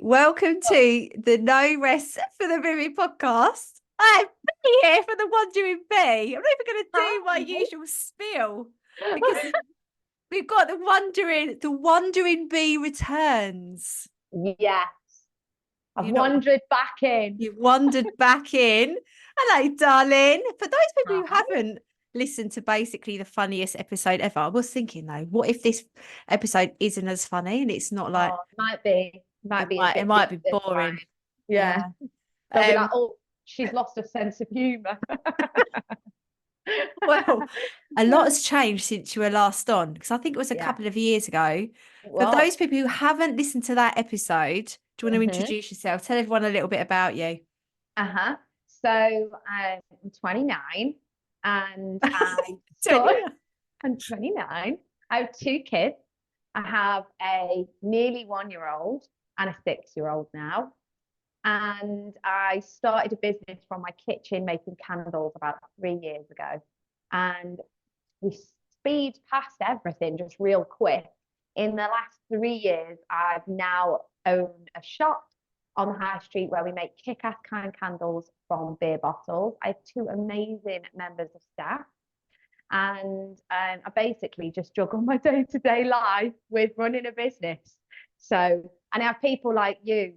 Welcome to the No Rest for the Vivid podcast. I'm Becky here for the Wandering Bee. I'm not even going to do my usual spiel because we've got the Wandering Bee returns. Yes. I've wandered back in. You've wandered back in. Hello, darling. For those people who haven't listened to basically the funniest episode ever, I was thinking though, what if this episode isn't as funny and it's not like It might be it might be boring. Time. Yeah. They'll be like, oh, she's lost a sense of humour. Well, a lot has changed since you were last on, because I think it was a couple of years ago. For those people who haven't listened to that episode, do you want to introduce yourself? Tell everyone a little bit about you. So I'm 29 and I'm 29. I have 2 kids. I have a nearly 1-year-old and a 6-year-old now. And I started a business from my kitchen making candles about 3 years ago. And we speed past everything just real quick. In the last 3 years, I've now owned a shop on the high street where we make kick-ass kind candles from beer bottles. I have 2 amazing members of staff. And I basically just juggle my day-to-day life with running a business. So, and I have people like you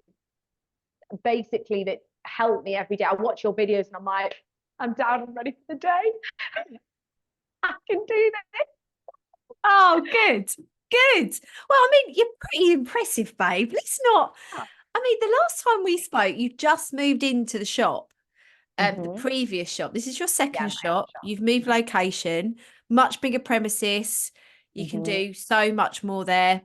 basically that help me every day. I watch your videos and I'm like, I'm down and ready for the day. I can do this. Oh, good. Well, I mean, you're pretty impressive, babe. Let's not. I mean, the last time we spoke, you just moved into the shop, the previous shop. This is your second shop. You've moved location, much bigger premises. You can do so much more there.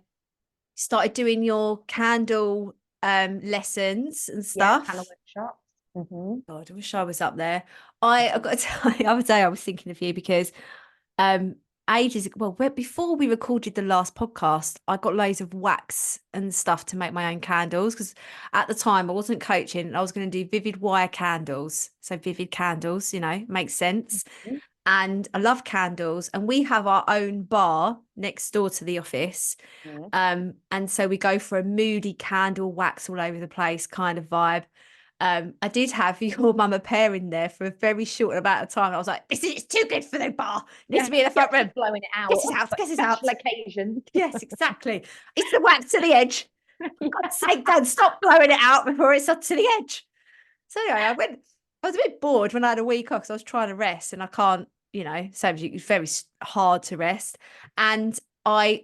Started doing your candle lessons and stuff. Candle workshops. God, I wish I was up there. I've got to tell you, the other day I was thinking of you because ages ago, well, before we recorded the last podcast, I got loads of wax and stuff to make my own candles, because at the time I wasn't coaching and I was going to do vivid wire candles. So vivid candles, makes sense. And I love candles, and we have our own bar next door to the office. And so we go for a moody candle, wax all over the place kind of vibe. I did have your mama pair in there for a very short amount of time. I was like, this is too good for the bar. It needs to be in the front room. Blowing it out. Get this out. Occasion. Yes, exactly. It's the wax to the edge. For God's sake, Dad, stop blowing it out before it's up to the edge. So anyway, I was a bit bored when I had a week off because I was trying to rest and I can't, it's very hard to rest. And I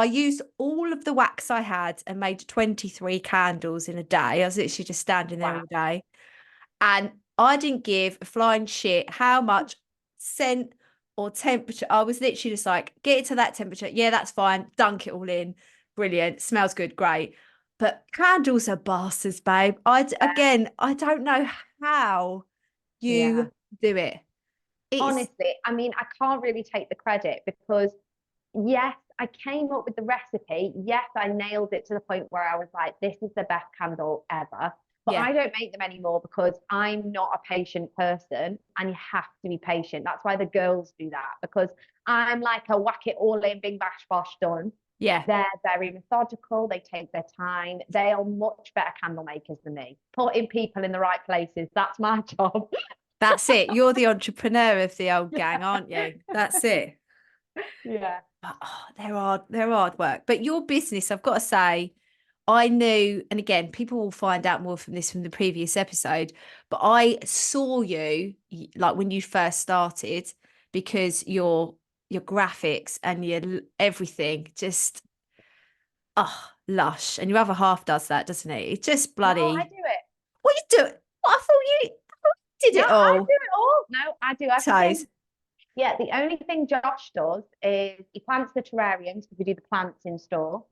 used all of the wax I had and made 23 candles in a day. I was literally just standing there all day. And I didn't give a flying shit how much scent or temperature. I was literally just like, get it to that temperature. Yeah, that's fine. Dunk it all in. Brilliant. Smells good. Great. But candles are bastards, babe. I don't know how you do it. Honestly, I mean, I can't really take the credit because yes, I came up with the recipe. Yes, I nailed it to the point where I was like, this is the best candle ever. But I don't make them anymore because I'm not a patient person and you have to be patient. That's why the girls do that, because I'm like a whack it all in, bing bash bosh done. Yeah. They're very methodical. They take their time. They are much better candle makers than me. Putting people in the right places. That's my job. That's it. You're the entrepreneur of the old gang, aren't you? That's it. Yeah. But, they're hard work. But your business, I've got to say, I knew, and again, people will find out more from this from the previous episode, but I saw you like when you first started, because your graphics and your everything just lush. And your other half does that, doesn't it? It's just bloody. No, I do it. What you do? What, I thought you did it all. I do it all. No, I do everything. Toes. Yeah, the only thing Josh does is he plants the terrariums, because we do the plants in store.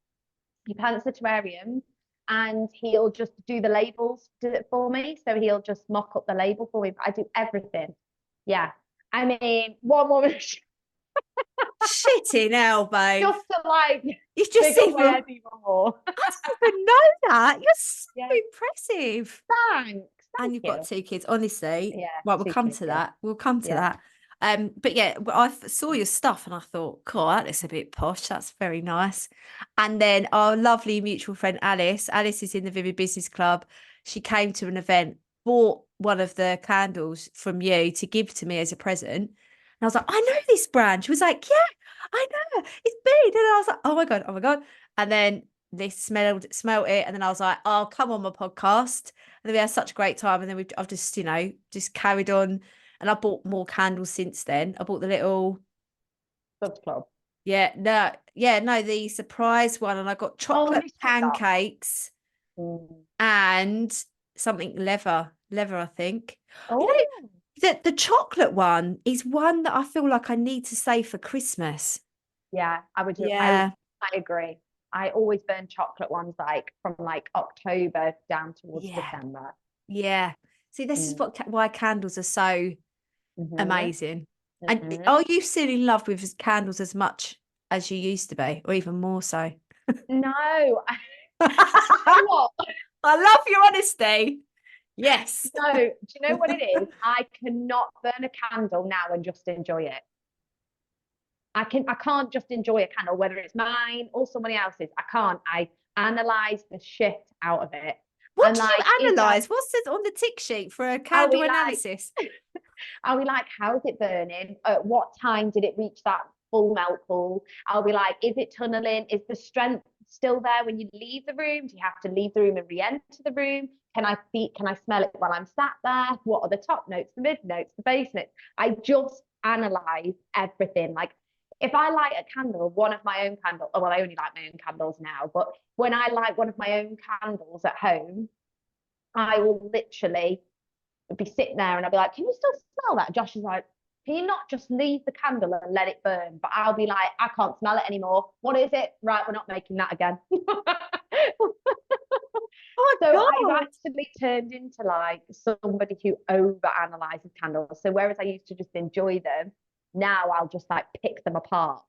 He plants the terrariums and he'll just do the labels for me. So he'll just mock up the label for me. But I do everything. Yeah. I mean, one woman Shitting hell, babe. just to like you just even more. I didn't even know that. You're so impressive. Thanks. And you've got 2 kids, honestly. Yeah. Right, we'll come to that. We'll come to that. But yeah, saw your stuff and I thought, cool, that looks a bit posh. That's very nice. And then our lovely mutual friend Alice is in the Vivid Business Club. She came to an event, bought one of the candles from you to give to me as a present. And I was like, I know this brand. She was like, yeah, I know. It's big. And I was like, oh my God, oh my God. And then they smelled it. And then I was like, oh, come on my podcast. And then we had such a great time. And then I've just, just carried on. And I bought more candles since then. I bought the little Bubs Club. no, the surprise one. And I got chocolate pancakes and something leather, I think. Oh, The chocolate one is one that I feel like I need to save for Christmas. yeah, I would. Yeah. I agree. I always burn chocolate ones like from like October down towards December. Yeah. See, this is why candles are so amazing. And Mhm. are you still in love with candles as much as you used to be, or even more so? No, I what? love your honesty. Yes. No, do you know what it is? I cannot burn a candle now and just enjoy it. I can't just enjoy a candle, whether it's mine or somebody else's. I can't. I analyze the shit out of it. What And do like, you analyze? What's it on the tick sheet for a candle analysis? I'll be like, how's it burning? At what time did it reach that full melt pool? I'll be like, is it tunneling? Is the strength still there when you leave the room? Do you have to leave the room and re-enter the room? Can I smell it while I'm sat there? What are the top notes, the mid notes, the base notes? I just analyze everything. Like if I light a candle, one of my own candles, well, I only light my own candles now, but when I light one of my own candles at home, I will literally be sitting there and I'll be like, can you still smell that? Josh is like, can you not just leave the candle and let it burn? But I'll be like, I can't smell it anymore. What is it? Right, we're not making that again. Oh so God. I've actually turned into like somebody who over analyzes candles. So whereas I used to just enjoy them, now I'll just like pick them apart.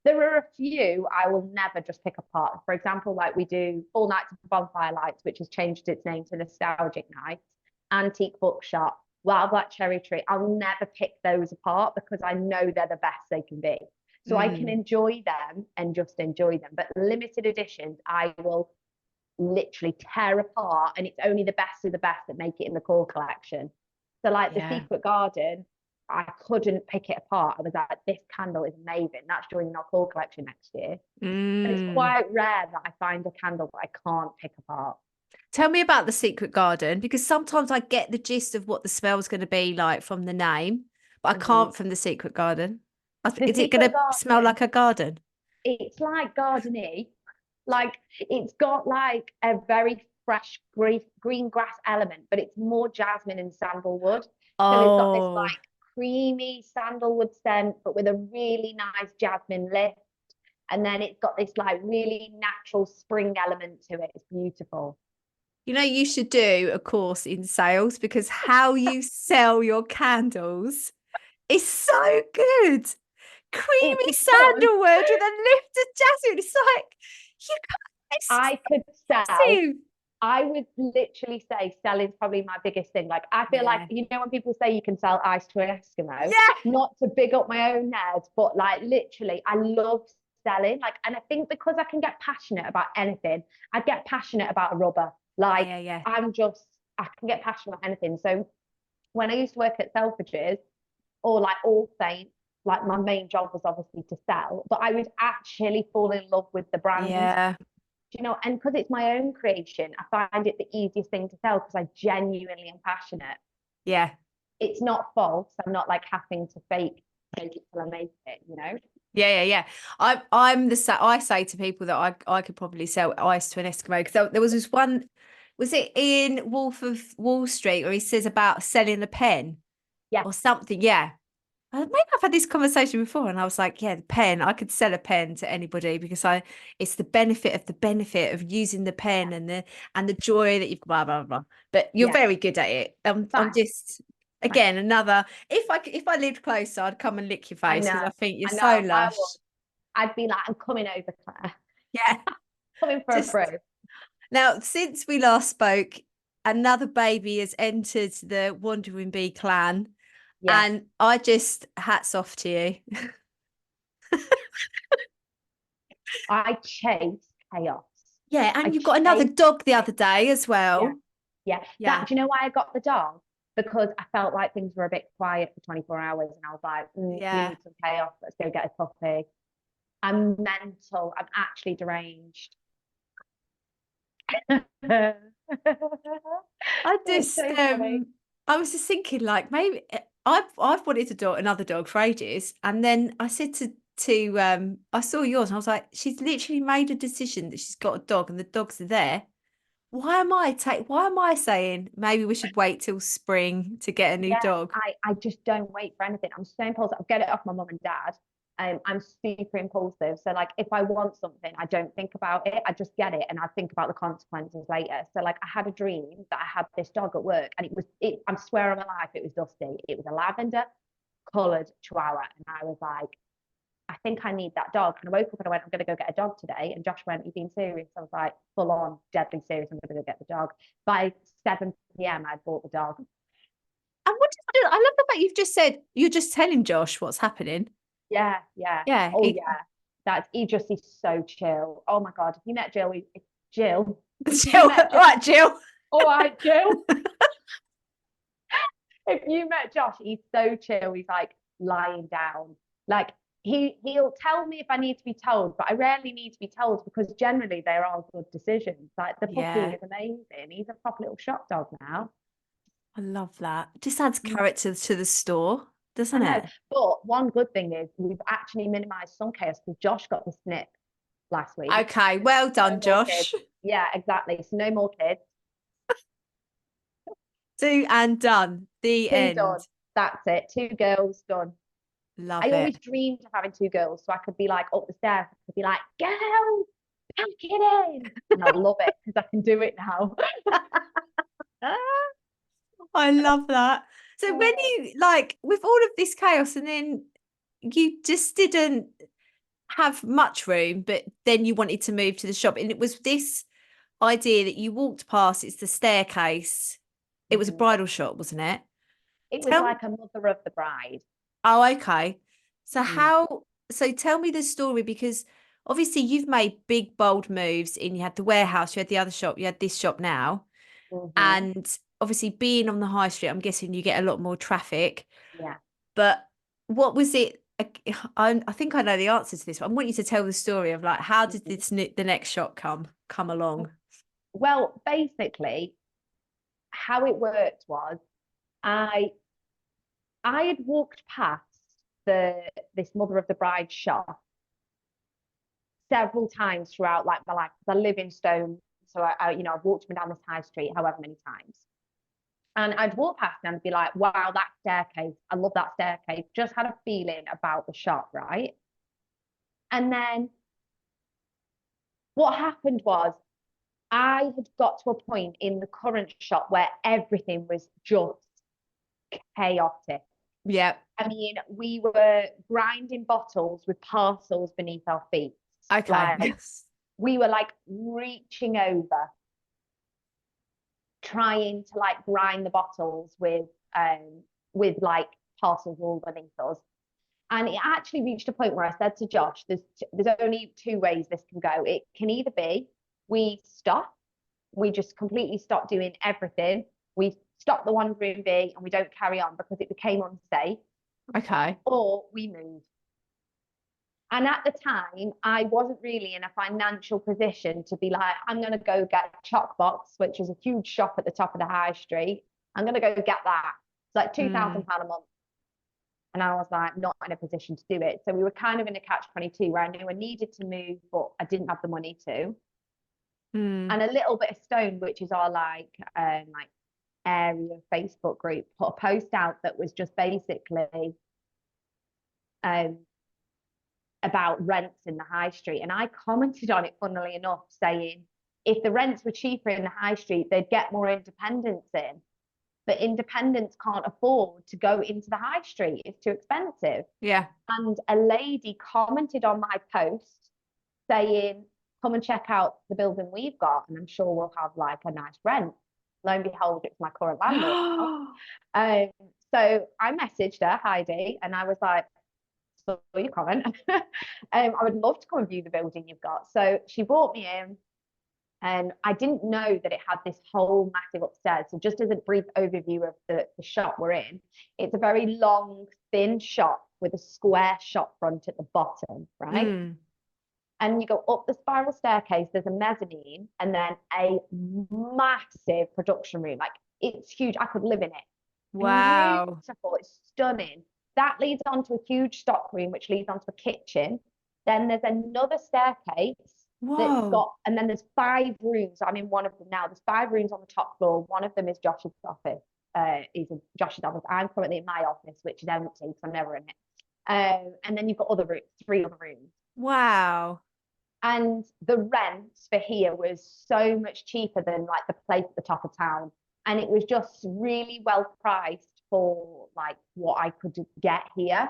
There are a few I will never just pick apart. For example, like we do All Nights of Bonfire Lights, which has changed its name to Nostalgic Nights, Antique Bookshop, Wild Black Cherry Tree. I'll never pick those apart because I know they're the best they can be. So I can enjoy them and just enjoy them. But limited editions, I will literally tear apart, and it's only the best of the best that make it in the core collection. So like the Secret Garden, I couldn't pick it apart. I was like, this candle is amazing. That's joining our core collection next year. And it's quite rare that I find a candle that I can't pick apart. Tell me about the Secret Garden, because sometimes I get the gist of what the smell's going to be like from the name, but I can't from the Secret Garden. Is it going to smell like a garden? It's like gardeny. Like it's got like a very fresh green grass element, but it's more jasmine and sandalwood. So it's got this like creamy sandalwood scent, but with a really nice jasmine lift. And then it's got this like really natural spring element to it. It's beautiful. You should do a course in sales, because how you sell your candles is so good. Creamy sandalwood with a lift of jasmine. It's like, you I could sell. I would literally say selling's probably my biggest thing. Like I feel like, when people say you can sell ice to an Eskimo, not to big up my own nerds, but like literally I love selling. Like, and I think because I can get passionate about anything, I get passionate about a rubber. Like I can get passionate about anything. So when I used to work at Selfridges or like All Saints, like my main job was obviously to sell, but I would actually fall in love with the brand. Yeah. And because it's my own creation, I find it the easiest thing to sell because I genuinely am passionate. Yeah. It's not false. I'm not like having to fake it till I make it. Yeah. I say to people that I could probably sell ice to an Eskimo, because there was this one, was it in Wolf of Wall Street, where he says about selling a pen or something? Yeah. Maybe I've had this conversation before, and I was like, yeah, the pen, I could sell a pen to anybody, because it's the benefit of using the pen and the joy that you've blah, blah, blah. But you're very good at it. I'm just, again, another, if I lived closer, I'd come and lick your face, because I think you're so lush. I'd be like, I'm coming over, Claire. Yeah. Coming for a brew. Now, since we last spoke, another baby has entered the Wandering Bee clan. Yeah. And I just hats off to you. I chase chaos. Yeah, I and you've got another chase dog the chaos. other day as Yeah. well. Yeah. Yeah. Do you know why I got the dog? Because I felt like things were a bit quiet for 24 hours and I was like, we Yeah. need some chaos. Let's go get a puppy. I'm mental. I'm actually deranged. I It's just so funny. I was just thinking like maybe I've wanted another dog for ages, and then I said to I saw yours and I was like, she's literally made a decision that she's got a dog and the dogs are there. Why am I saying maybe we should wait till spring to get a new Yeah, dog? I just don't wait for anything. I'm so impulsive. I'll get it off my mum and dad. I'm super impulsive. So like if I want something, I don't think about it. I just get it and I think about the consequences later. So like I had a dream that I had this dog at work and I swear on my life it was Dusty. It was a lavender coloured chihuahua. And I was like, I think I need that dog. And I woke up and I went, I'm gonna go get a dog today. And Josh went, you being serious? I was like, full on, deadly serious, I'm gonna go get the dog. By 7 p.m. I'd bought the dog. And I love the fact you've just said you're just telling Josh what's happening. Yeah, yeah. Yeah, Oh yeah. He just is so chill. Oh my God. If you met Jill, Jill. If you Jill, all met Jill, right, Jill. all right, Jill. If you met Josh, he's so chill. He's like lying down. Like he'll tell me if I need to be told, but I rarely need to be told because generally they're all good decisions. Like the puppy Yeah, is amazing. He's a proper little shop dog now. I love that. Just adds Mm. character to the store, I doesn't know. it? But one good thing is we've actually minimized some chaos because Josh got the snip last week. Okay, well No done, more kids. Josh. Yeah, exactly. So no more kids. Do and done. The Two done. end. That's it. Two girls done. Love I it. always dreamed of having two girls, so I could be like up the stairs. I could be like, "Girls, pack it in," and I love it because I can do it now. I love that. So when you like with all of this chaos and then you just didn't have much room, but then you wanted to move to the shop. And it was this idea that you walked past, it's the staircase. It was a Mhm. bridal shop, wasn't it? It was Tell like a mother of the bride. Oh, okay. So Mm. so tell me the story because obviously you've made big, bold moves and you had the warehouse, you had the other shop, you had this shop now. Mhm. And obviously being on the high street, I'm guessing you get a lot more traffic. Yeah. But what was it? I think I know the answer to this, but I want you to tell the story of like how did Mhm. the next shop come along? Well, basically, how it worked was I I had walked past this mother of the bride shop several times throughout like my life because I live in Stone. So I've walked up and down this high street however many times. And I'd walk past and I'd be like, wow, that staircase, I love that staircase. Just had a feeling about the shop, right? And then what happened was I had got to a point in the current shop where everything was just chaotic. Yeah. I mean, we were grinding bottles with parcels beneath our feet. Okay. Like we were like reaching over, trying to like grind the bottles with like parcels all beneath us. And it actually reached a point where I said to Josh, there's only two ways this can go. It can either be we stop, we just completely stop doing everything. We stop the wandering bee and we don't carry on because it became unsafe, Okay. or we move. And at the time, I wasn't really in a financial position to be like, I'm going to go get Chockbox, which is a huge shop at the top of the high street. I'm going to go get that. It's like £2,000 Mm, a month. And I was like, not in a position to do it. So we were kind of in a catch-22 where I knew I needed to move, but I didn't have the money to. mm. And a little bit of Stone, which is our like area Facebook group, put a post out that was just basically um about rents in the high street. And I commented on it, funnily enough, saying if the rents were cheaper in the high street, they'd get more independents in. But independents can't afford to go into the high street, it's too expensive. Yeah. And a lady commented on my post saying, come and check out the building we've got, and I'm sure we'll have like a nice rent. Lo and behold, it's my current landlord now. So I messaged her, Heidi, and I was like, saw your comment. I would love to come and view the building you've got. So she brought me in, and I didn't know that it had this whole massive upstairs. So just as a brief overview of the shop we're in, it's a very long, thin shop with a square shop front at the bottom, right? Mm. And you go up the spiral staircase, there's a mezzanine, and then a massive production room. Like, it's huge. I could live in it. Wow. Beautiful. It's stunning. That leads onto a huge stock room, which leads onto a kitchen. Then there's another staircase that's Whoa. got, and then there's 5 rooms. I'm in one of them now. There's 5 rooms on the top floor. One of them is Josh's office. Josh's office. I'm currently in my office, which is empty because I'm never in it. And then you've got other rooms, 3 other rooms. Wow. And the rent for here was so much cheaper than like the place at the top of town. And it was just really well priced for like what I could get here.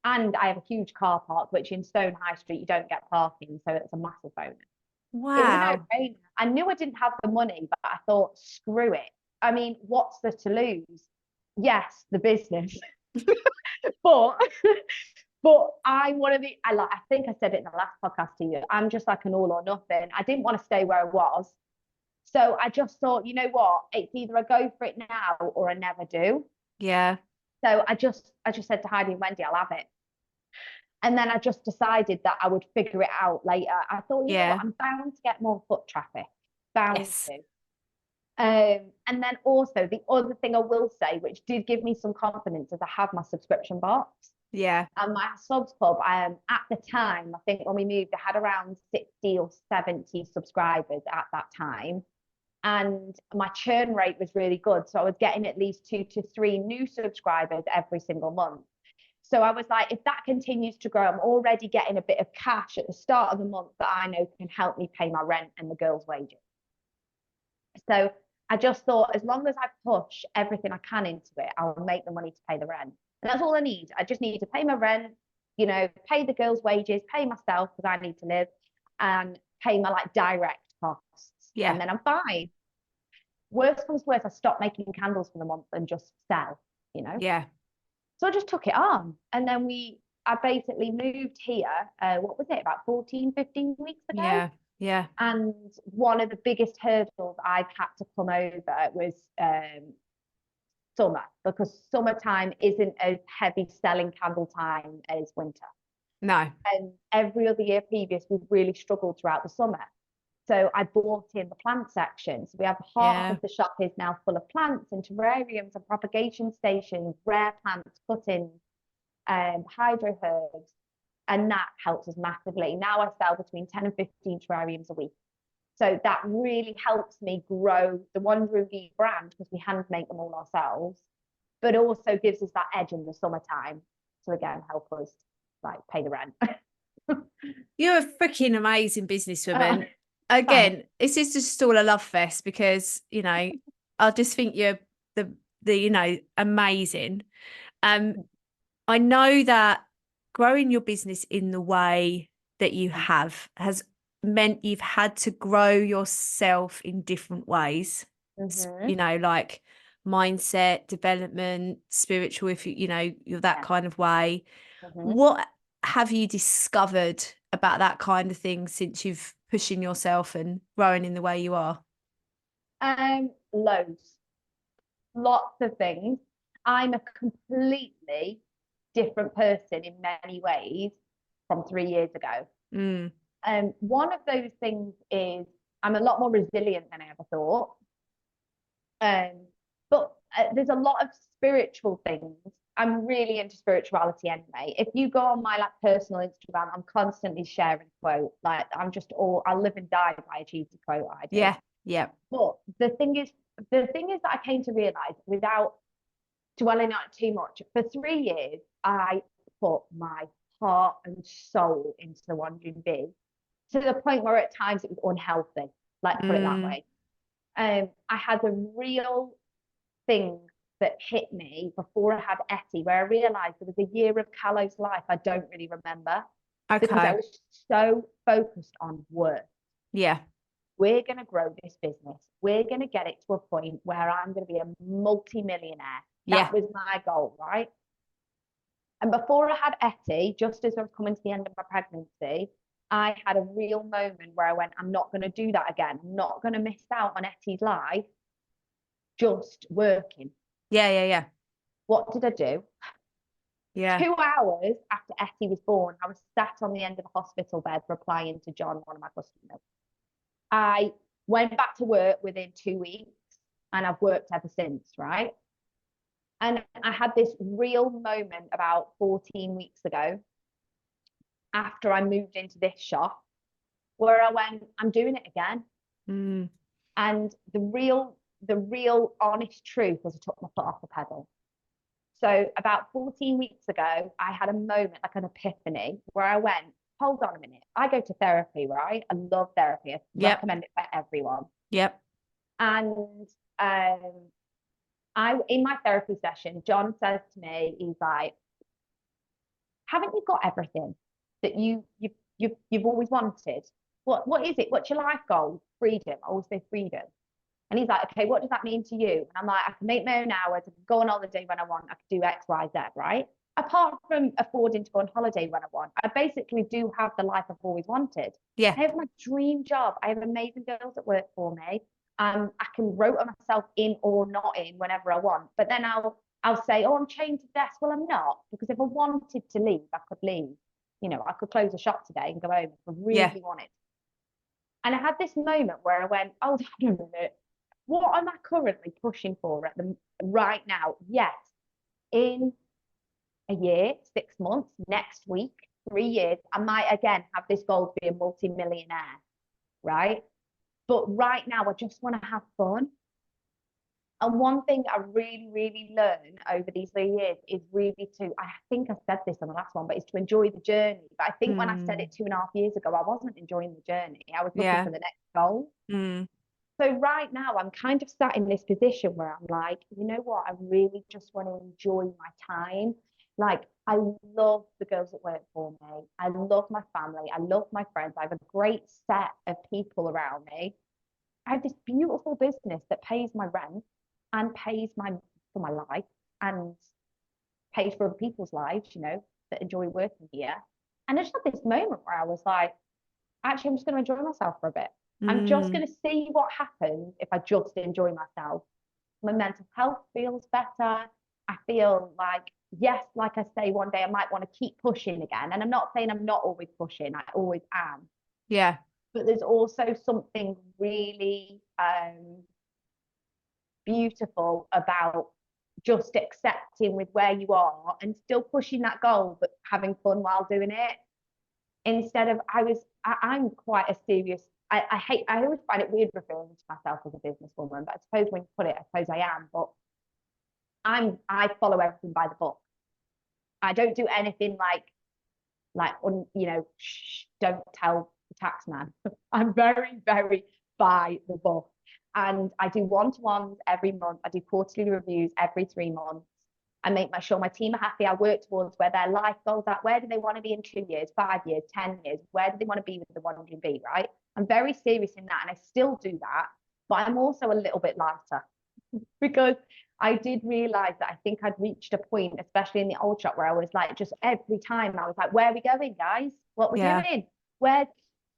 And I have a huge car park, which in Stone High Street, you don't get parking. So it's a massive bonus. It was a Wow. no-brainer. I knew I didn't have the money, but I thought, screw it. I mean, what's there to lose? Yes, the business. but I think I said it in the last podcast to you. I'm just like an all or nothing. I didn't want to stay where I was. So I just thought, you know what? It's either I go for it now or I never do. Yeah. So I just said to Heidi and Wendy, I'll have it. And then I just decided that I would figure it out later. I thought, you know what, I'm bound to get more foot traffic. Bound Yes. to. And then also the other thing I will say, which did give me some confidence, is I have my subscription box. Yeah. And my subs club, at the time, I think when we moved, I had around 60 or 70 subscribers at that time. And my churn rate was really good. So I was getting at least 2 to 3 new subscribers every single month. So I was like, if that continues to grow, I'm already getting a bit of cash at the start of the month that I know can help me pay my rent and the girls' wages. So I just thought, as long as I push everything I can into it, I'll make the money to pay the rent. And that's all I need. I just need to pay my rent, you know, pay the girls' wages, pay myself because I need to live, and pay my like direct costs. Yeah. And then I'm fine. Worst comes to worst, I stop making candles for the month and just sell, you know? Yeah. So I just took it on. And then I basically moved here, what was it, about 14, 15 weeks ago? Yeah. Yeah. And one of the biggest hurdles I've had to come over was summer, because summertime isn't as heavy selling candle time as winter. No. And every other year previous, we've really struggled throughout the summer. So I bought in the plant section. So we have half of the shop is now full of plants and terrariums and propagation stations, rare plants, cuttings, hydro herbs. And that helps us massively. Now I sell between 10 and 15 terrariums a week. So that really helps me grow the Wandering Bee brand, because we hand make them all ourselves, but also gives us that edge in the summertime to again help us like pay the rent. You're a freaking amazing businesswoman. Again, this is just all a love fest because, you know, I just think you're the you know, amazing. I know that growing your business in the way that you have has meant you've had to grow yourself in different ways. You know, like mindset, development, spiritual, if you know, you're that kind of way. What have you discovered about that kind of thing since you've pushing yourself and growing in the way you are? Loads. Lots of things. I'm a completely different person in many ways from 3 years ago. One of those things is I'm a lot more resilient than I ever thought. But there's a lot of spiritual things. I'm really into spirituality anyway. If you go on my like personal Instagram, I'm constantly sharing quotes. Like I live and die by a cheesy quote I do. Yeah, yeah. But the thing is that I came to realize, without dwelling on it too much, for 3 years I put my heart and soul into the Wandering Bee, to the point where at times it was unhealthy. Like, put it that way. I had a real thing that hit me before I had Etty, where I realized there was a year of Callow's life I don't really remember, because I was so focused on work. Yeah. We're going to grow this business. We're going to get it to a point where I'm going to be a multi-millionaire. Yeah. That was my goal, right? And before I had Etty, just as I was coming to the end of my pregnancy, I had a real moment where I went, I'm not going to do that again. I'm not going to miss out on Etty's life just working. Yeah. What did I do? Yeah. 2 hours after Etty was born, I was sat on the end of a hospital bed replying to John, one of my customers. I went back to work within 2 weeks and I've worked ever since, right? And I had this real moment about 14 weeks ago after I moved into this shop where I went, I'm doing it again. Mm. And the real honest truth was I took my foot off the pedal. So about 14 weeks ago, I had a moment, like an epiphany, where I went, hold on a minute. I go to therapy, right? I love therapy. I recommend it for everyone. Yep. And in my therapy session, John says to me, he's like, haven't you got everything that you've always wanted? What is it? What's your life goal? Freedom. I always say freedom. And he's like, okay, what does that mean to you? And I'm like, I can make my own hours, I can go on holiday when I want, I can do X, Y, Z, right? Apart from affording to go on holiday when I want, I basically do have the life I've always wanted. Yeah. I have my dream job. I have amazing girls that work for me. I can rotor myself in or not in whenever I want. But then I'll say, oh, I'm chained to desk. Well, I'm not, because if I wanted to leave, I could leave. You know, I could close the shop today and go home if I really wanted. And I had this moment where I went, hold on a minute. What am I currently pushing for at the right now? Yes, in a year, 6 months, next week, 3 years, I might again have this goal to be a multi-millionaire, right? But right now, I just want to have fun. And one thing I really, really learned over these 3 years is really I think I said this on the last one, but it's to enjoy the journey. But I think when I said it 2.5 years ago, I wasn't enjoying the journey. I was looking for the next goal. So right now I'm kind of sat in this position where I'm like, you know what? I really just want to enjoy my time. Like, I love the girls that work for me. I love my family. I love my friends. I have a great set of people around me. I have this beautiful business that pays my rent and pays for my life and pays for other people's lives, you know, that enjoy working here. And I just had this moment where I was like, actually, I'm just going to enjoy myself for a bit. I'm just going to see what happens if I just enjoy myself. My mental health feels better. I feel like, yes, like I say, one day I might want to keep pushing again. And I'm not saying I'm not always pushing, I always am. Yeah. But there's also something really beautiful about just accepting with where you are and still pushing that goal, but having fun while doing it. Instead of, I'm quite a serious, I always find it weird referring to myself as a businesswoman, but I suppose when you put it, I suppose I am, but I follow everything by the book. I don't do anything you know, don't tell the tax man. I'm very, very by the book. And I do one-to-ones every month. I do quarterly reviews every 3 months. I make sure my team are happy. I work towards where their life goals at. Where do they want to be in 2 years, 5 years, 10 years? Where do they want to be with the 100B, right? I'm very serious in that, and I still do that. But I'm also a little bit lighter because I did realize that I think I'd reached a point, especially in the old shop, where I was like, just every time I was like, where are we going, guys? What we're doing?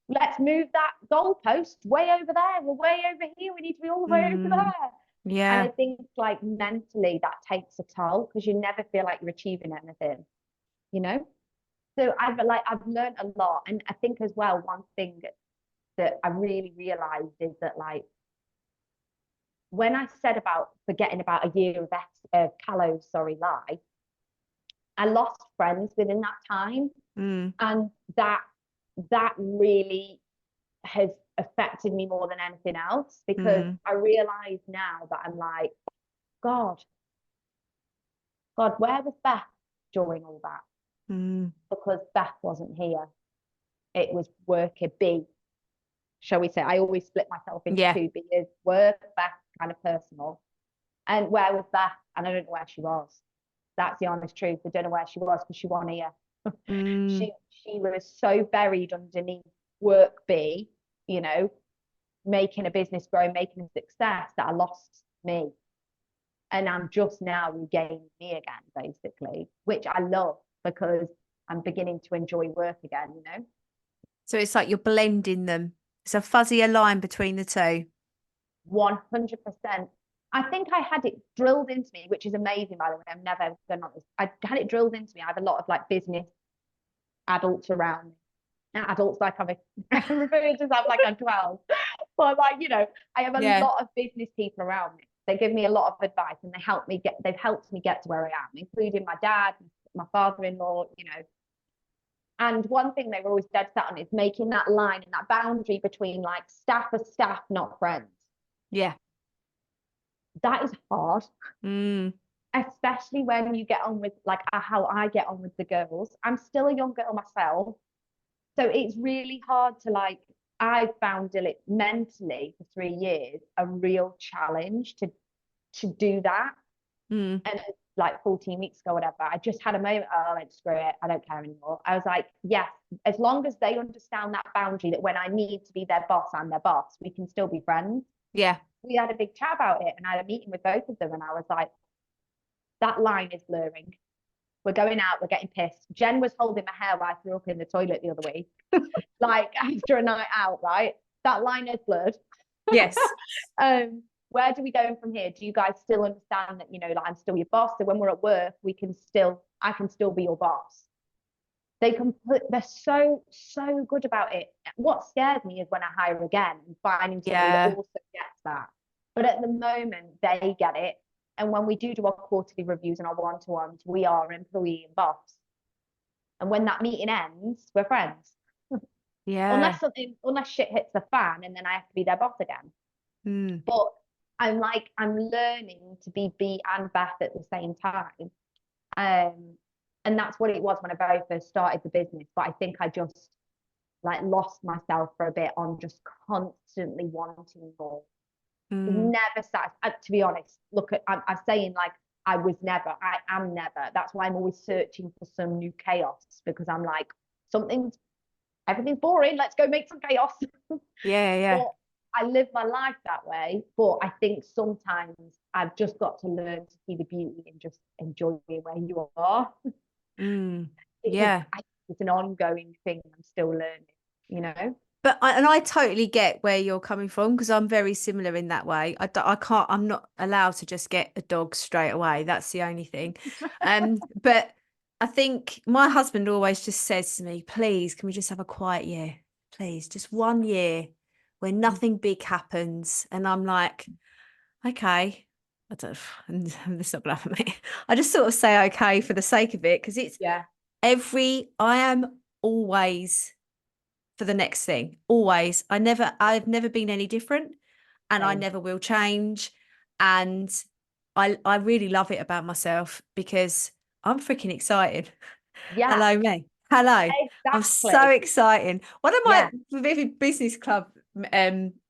Let's move that goalpost way over there. We're way over here. We need to be all the way over there. Yeah. And I think like mentally that takes a toll because you never feel like you're achieving anything, you know? So I've learned a lot. And I think as well, one thing that I really realized is that like when I said about forgetting about a year of Callow's life, I lost friends within that time. And that really has affected me more than anything else because I realize now that I'm like, God, where was Beth during all that? Because Beth wasn't here. It was worker B, shall we say. I always split myself into two B's, work, Beth, kind of personal. And where was Beth? And I don't know where she was. That's the honest truth. I don't know where she was because she wasn't here. She was so buried underneath work B, you know, making a business grow, making a success, that I lost me. And I'm just now regaining me again, basically, which I love because I'm beginning to enjoy work again, you know? So it's like you're blending them. It's a fuzzier line between the two. 100%. I think I had it drilled into me, which is amazing, by the way. I'm never done on this. I had it drilled into me. I have a lot of like business adults around me. Now, adults like I'm referring to myself like I'm 12. But like, you know, I have a Yeah. lot of business people around me. They give me a lot of advice and they've helped me get to where I am, including my dad, my father-in-law, you know. And one thing they were always dead set on is making that line and that boundary between like staff are staff, not friends. Yeah. That is hard. Mm. Especially when you get on with like how I get on with the girls. I'm still a young girl myself. So it's really hard to like, I found it mentally for 3 years a real challenge to do that. Mm. And like 14 weeks ago, whatever, I just had a moment, oh, I went, screw it, I don't care anymore. I was like, yes, as long as they understand that boundary that when I need to be their boss, I'm their boss, we can still be friends. Yeah. We had a big chat about it and I had a meeting with both of them and I was like, that line is blurring. We're going out, we're getting pissed. Jen was holding my hair while I threw up in the toilet the other week, like after a night out, right? That line is blurred. Yes. Where do we go from here? Do you guys still understand that, you know, like I'm still your boss? So when we're at work, I can still be your boss. They're so good about it. What scares me is when I hire again and finding somebody that also gets that. But at the moment, they get it. And when we do our quarterly reviews and our one-to-ones, we are employee and boss. And when that meeting ends, we're friends. Yeah. Unless shit hits the fan and then I have to be their boss again. Mm. But I'm learning to be B and Beth at the same time. And that's what it was when I very first started the business. But I think I just like lost myself for a bit on just constantly wanting more. Never satisfied. To be honest, I'm saying like I am never. That's why I'm always searching for some new chaos because I'm like, everything's boring. Let's go make some chaos. Yeah. Yeah. But I live my life that way. But I think sometimes I've just got to learn to see the beauty and just enjoy where you are. Mm. It's, Yeah. it's an ongoing thing. I'm still learning, you know? But I totally get where you're coming from because I'm very similar in that way. I can't, I'm not allowed to just get a dog straight away. That's the only thing. But I think my husband always just says to me, please, can we just have a quiet year? Please, just 1 year where nothing big happens. And I'm like, okay. I don't, and this not gonna happen, mate. I just sort of say okay for the sake of it because it's Yeah. I am always for the next thing. Always. I've never been any different and I Same. never will change. And I really love it about myself because I'm freaking excited. Yeah, Hello, me. Hello. I'm so exactly. excited. One of Yeah. my Vivid Business Club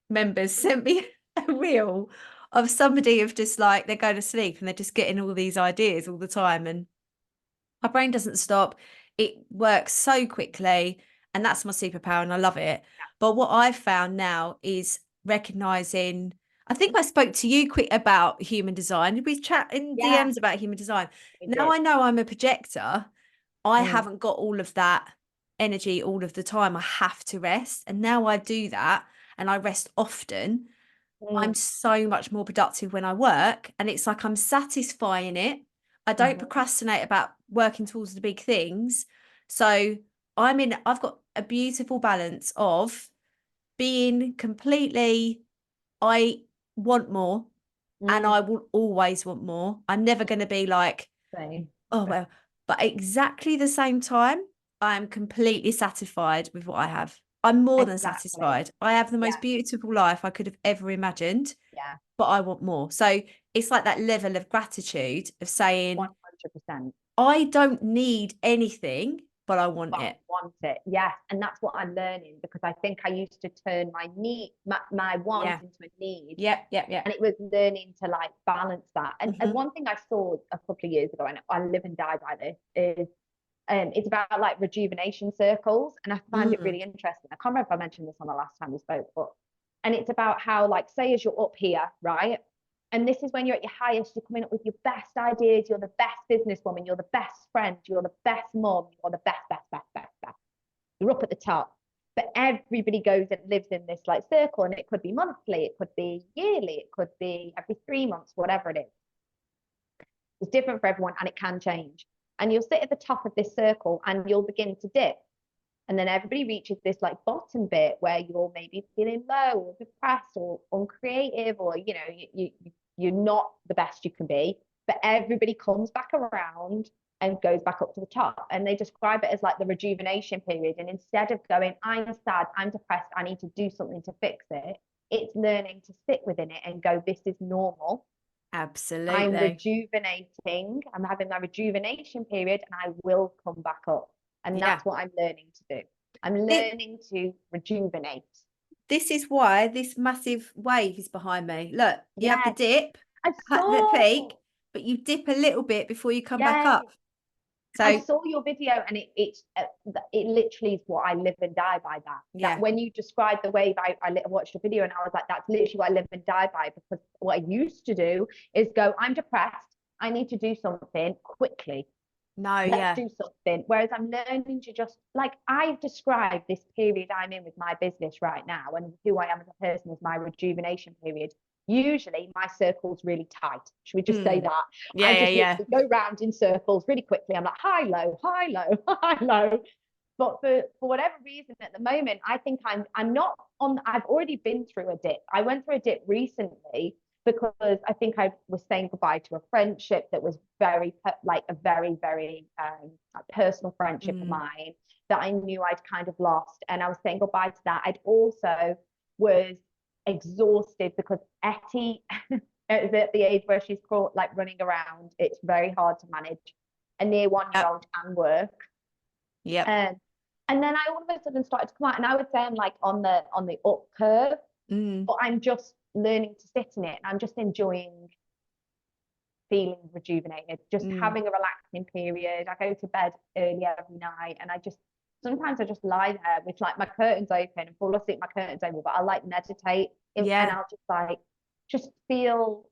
members sent me a reel of somebody of just like they go to sleep and they're just getting all these ideas all the time. And my brain doesn't stop. It works so quickly, and that's my superpower, and I love it. But what I've found now is recognizing. I think I spoke to you quick about human design. Did we chat in Yeah, DMs about human design? we Now did. I know I'm a projector. I Mm, haven't got all of that energy all of the time. I have to rest, and now I do that, and I rest often. I'm mm, so much more productive when I work, and it's like I'm satisfying it. I don't mhm, procrastinate about working towards the big things. So I've got a beautiful balance of being completely, I want more and mm. I will always want more. I'm never going to be like, Same. oh, well, but exactly the same time, I am completely satisfied with what I have. I'm more than Exactly. satisfied. I have the Yeah, most beautiful life I could have ever imagined, yeah. but I want more. So it's like that level of gratitude of saying, 100%. I don't need anything, but I want But I it. want it. Yes. And that's what I'm learning because I think I used to turn my want Yeah. into a need. Yep. Yep. Yep. And it was learning to like balance that. And Hmm. one thing I saw a couple of years ago, and I live and die by this, is it's about like rejuvenation circles. And I find it Mm. really interesting. I can't remember if I mentioned this on the last time we spoke, but and it's about how, like, say as you're up here, right? And this is when you're at your highest, you're coming up with your best ideas, you're the best businesswoman, you're the best friend, you're the best mom, you're the best, best, best, best, best. You're up at the top. But everybody goes and lives in this like circle, and it could be monthly, it could be yearly, it could be every 3 months, whatever it is. It's different for everyone, and it can change. And you'll sit at the top of this circle and you'll begin to dip. And then everybody reaches this like bottom bit where you're maybe feeling low or depressed or uncreative, or you're not the best you can be. But everybody comes back around and goes back up to the top. And they describe it as like the rejuvenation period. And instead of going, I'm sad, I'm depressed, I need to do something to fix it, it's learning to sit within it and go, this is normal. Absolutely. I'm rejuvenating. I'm having my rejuvenation period, and I will come back up. And that's what I'm learning to do. I'm learning to rejuvenate. This is why this massive wave is behind me. Look, you have the dip at the peak, but you dip a little bit before you come back up. So I saw your video, and it literally is what I live and die by. That when you described the wave, I watched a video and I was like, that's literally what I live and die by. Because what I used to do is go, I'm depressed, I need to do something quickly. Let's do something. Whereas I'm learning to just, like, I've described this period I'm in with my business right now, and who I am as a person as my rejuvenation period. Usually my circle's really tight. Should we just say that? I just go round in circles really quickly. I'm like high, low, high, low, high, low. But for whatever reason at the moment, I think I'm not on. I've already been through a dip. I went through a dip recently because I think I was saying goodbye to a friendship that was very very personal friendship of mine that I knew I'd kind of lost, and I was saying goodbye to that. I'd also was exhausted because Etty is at the age where she's caught like running around. It's very hard to manage a near 1-year-old and work. And then I all of a sudden started to come out, and I would say I'm like on the up curve, but I'm just learning to sit in it, and I'm just enjoying feeling rejuvenated, just having a relaxing period. I go to bed early every night, and sometimes I just lie there with like my curtains open and fall asleep, my curtains open, but I'll like meditate and I'll just feel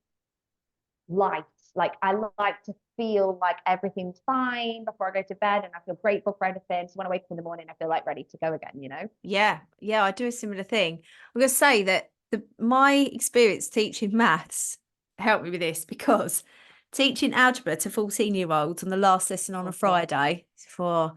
light. Like I like to feel like everything's fine before I go to bed, and I feel grateful for everything. So when I wake up in the morning, I feel like ready to go again, Yeah, I do a similar thing. I'm going to say that my experience teaching maths helped me with this, because teaching algebra to 14-year-olds on the last lesson on a Friday for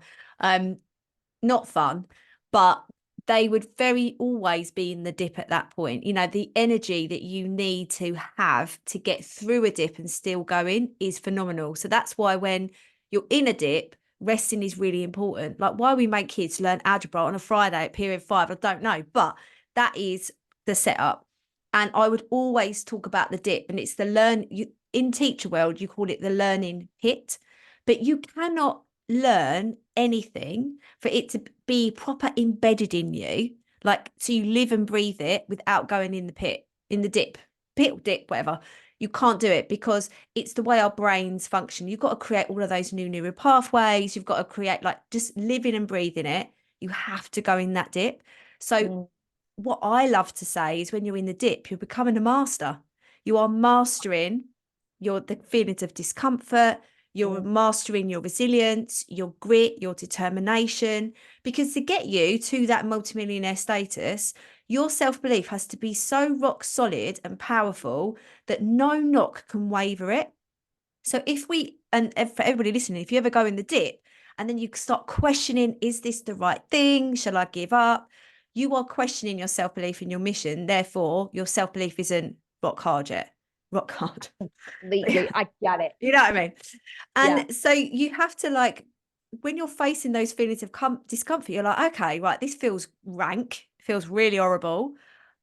not fun, but they would very always be in the dip at that point. The energy that you need to have to get through a dip and still going is phenomenal. So that's why when you're in a dip, resting is really important. Like why we make kids learn algebra on a Friday at period 5, I don't know, but that is the setup. And I would always talk about the dip, and it's the in teacher world, you call it the learning hit, but you cannot learn anything for it to be proper embedded in you, like so you live and breathe it without going in the pit, in the dip, whatever. You can't do it, because it's the way our brains function. You've got to create all of those new neural pathways. You've got to create, like, just living and breathing it. You have to go in that dip. So what I love to say is when you're in the dip, you're becoming a master. You are mastering the feelings of discomfort. You're mastering your resilience, your grit, your determination, because to get you to that multimillionaire status, your self-belief has to be so rock solid and powerful that no knock can waver it. So and for everybody listening, if you ever go in the dip and then you start questioning, is this the right thing? Shall I give up? You are questioning your self-belief and your mission. Therefore, your self-belief isn't rock hard yet. Rock hard. Completely. I get it. You know what I mean? And so you have to, like, when you're facing those feelings of discomfort, you're like, okay, right, this feels rank, feels really horrible,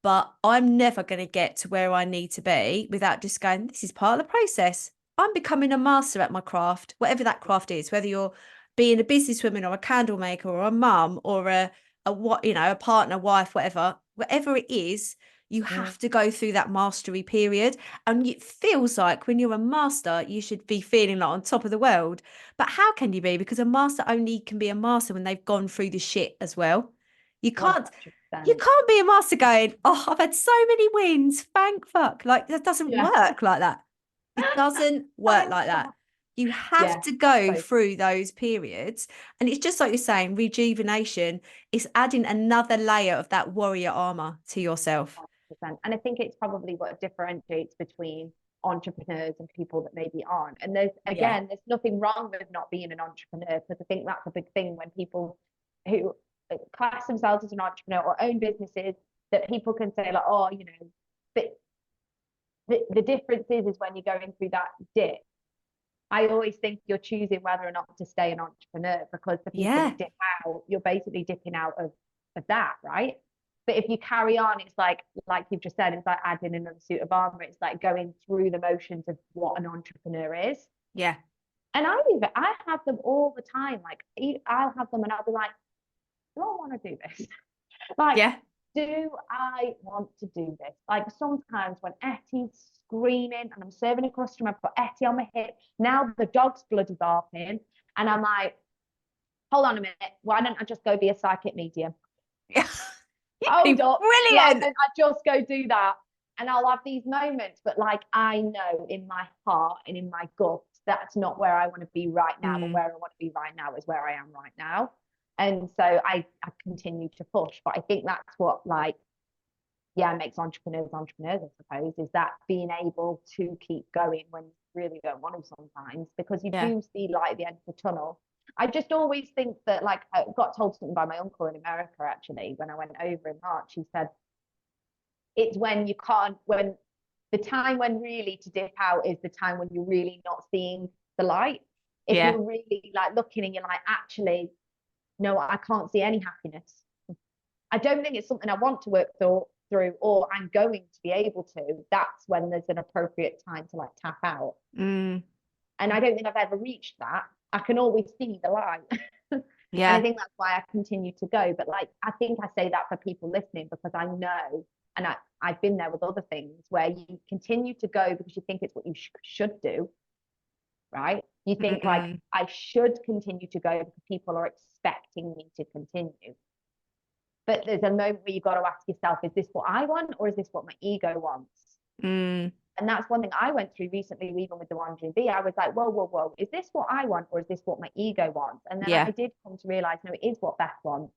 but I'm never going to get to where I need to be without just going, this is part of the process. I'm becoming a master at my craft, whatever that craft is, whether you're being a businesswoman or a candle maker or a mum or a partner, wife, whatever it is. You have to go through that mastery period. And it feels like when you're a master, you should be feeling like on top of the world. But how can you be? Because a master only can be a master when they've gone through the shit as well. You can't You can't be a master going, oh, I've had so many wins, thank fuck. Like, that doesn't work like that. It doesn't work like that. You have to go through those periods. And it's just like you're saying, rejuvenation is adding another layer of that warrior armor to yourself. 100%. And I think it's probably what differentiates between entrepreneurs and people that maybe aren't. And there's nothing wrong with not being an entrepreneur, because I think that's a big thing when people who class themselves as an entrepreneur or own businesses, that people can say like, oh, you know, but the difference is when you're going through that dip, I always think you're choosing whether or not to stay an entrepreneur, because the people that dip out, you're basically dipping out of that, right? But if you carry on, it's like you've just said, it's like adding another suit of armor. It's like going through the motions of what an entrepreneur is. Yeah. And I have them all the time. Like, I'll have them and I'll be like, do I want to do this? Like, do I want to do this? Like, sometimes when Ettie's screaming and I'm serving a customer, I've got Ettie on my hip. Now the dog's bloody barking. And I'm like, hold on a minute. Why don't I just go be a psychic medium? Hold up. Brilliant. Why don't I just go do that? And I'll have these moments, but like, I know in my heart and in my gut, that's not where I want to be right now. And where I want to be right now is where I am right now. And so I continue to push. But I think that's what, like, makes entrepreneurs, I suppose, is that being able to keep going when you really don't want to sometimes, because you do see light at the end of the tunnel. I just always think that, like, I got told something by my uncle in America, actually, when I went over in March. He said, it's when you can't, when the time when really to dip out is the time when you're really not seeing the light. If you're really like looking and you're like, actually, no, I can't see any happiness. I don't think it's something I want to work through, or I'm going to be able to. That's when there's an appropriate time to like tap out. And I don't think I've ever reached that. I can always see the light. And I think that's why I continue to go. But like, I think I say that for people listening, because I know, and I've been there with other things where you continue to go because you think it's what you should do, right? You think like, I should continue to go because people are expecting me to continue. But there's a moment where you've got to ask yourself, is this what I want, or is this what my ego wants? And that's one thing I went through recently, even with the Wandering Bee. I was like, whoa, is this what I want, or is this what my ego wants? And then I did come to realize, no, it is what Beth wants.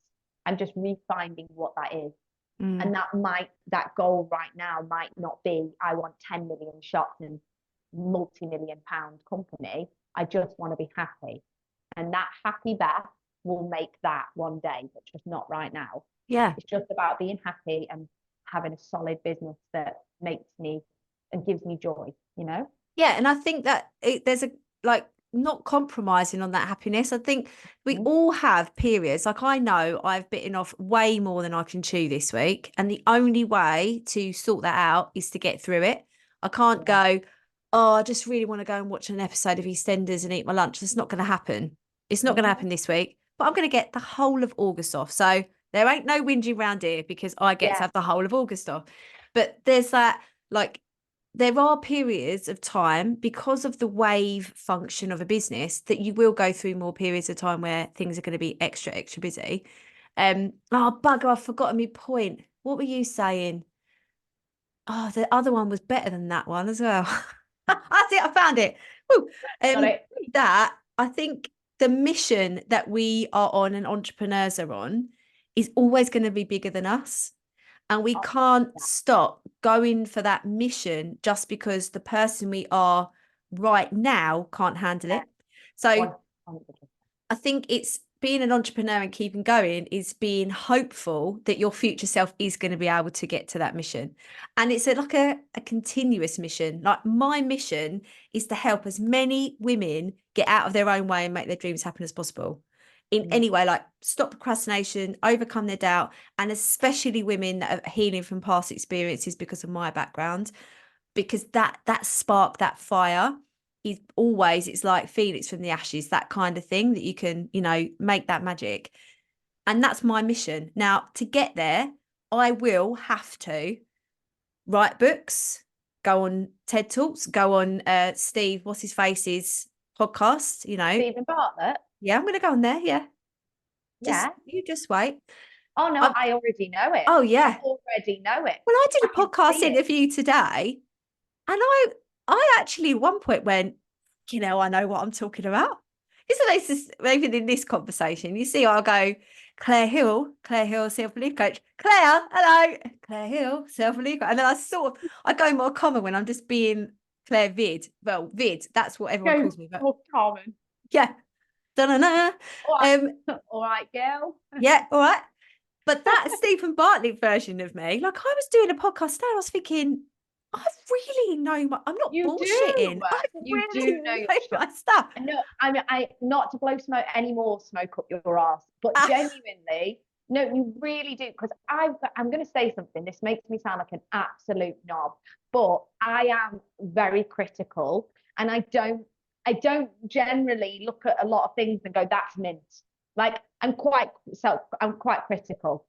I'm just refinding what that is. And that goal right now might not be, I want 10 million shots and multi-million-pound company. I just want to be happy. And that happy Beth will make that one day, but just not right now. It's just about being happy and having a solid business that makes me and gives me joy, you know? And I think that there's a, like, not compromising on that happiness. I think we all have periods. Like, I know I've bitten off way more than I can chew this week. And the only way to sort that out is to get through it. I can't go, oh, I just really want to go and watch an episode of EastEnders and eat my lunch. That's not going to happen. It's not going to happen this week. But I'm going to get the whole of August off. So there ain't no whinging around here, because I get to have the whole of August off. But there's that, like, there are periods of time, because of the wave function of a business, that you will go through more periods of time where things are going to be extra busy. Oh, bugger, I've forgotten my point. What were you saying? Oh, the other one was better than that one as well. That's it, I found it. Woo. That, I think the mission that we are on and entrepreneurs are on is always going to be bigger than us. And we can't stop going for that mission just because the person we are right now can't handle it. So I think it's being an entrepreneur and keeping going is being hopeful that your future self is going to be able to get to that mission. And it's like a continuous mission. Like, my mission is to help as many women get out of their own way and make their dreams happen as possible. In any way, like, stop procrastination, overcome their doubt, and especially women that are healing from past experiences because of my background, because that spark, that fire is always, it's like Phoenix from the ashes, that kind of thing that you can, you know, make that magic. And that's my mission. Now, to get there, I will have to write books, go on TED Talks, go on Steve, what's his face's podcast, you know. Stephen Bartlett. Yeah, I'm going to go on there. You just wait. Oh no, I already know it. Oh I yeah. already know it. Well, I did I a can podcast see it. interview today, and I actually at one point went, I know what I'm talking about. Isn't this even in this conversation? You see, I'll go, Claire Hill, self-belief coach. Claire, hello, Claire Hill, self-belief coach. And then I go more common when I'm just being Claire Vid. Well, Vid, that's what everyone calls me. But More common. yeah, da-na-na. All right, all right, girl. Yeah, all right. But that Stephen Bartlett version of me, like I was doing a podcast today, I was thinking, I really know I'm not You bullshitting. do. I You really do know your know stuff. my stuff. No, I not to blow smoke any more smoke up your ass, but genuinely, no, you really do. Because I'm going to say something. This makes me sound like an absolute knob, but I am very critical, and I don't generally look at a lot of things and go, "That's mint." Like I'm quite critical.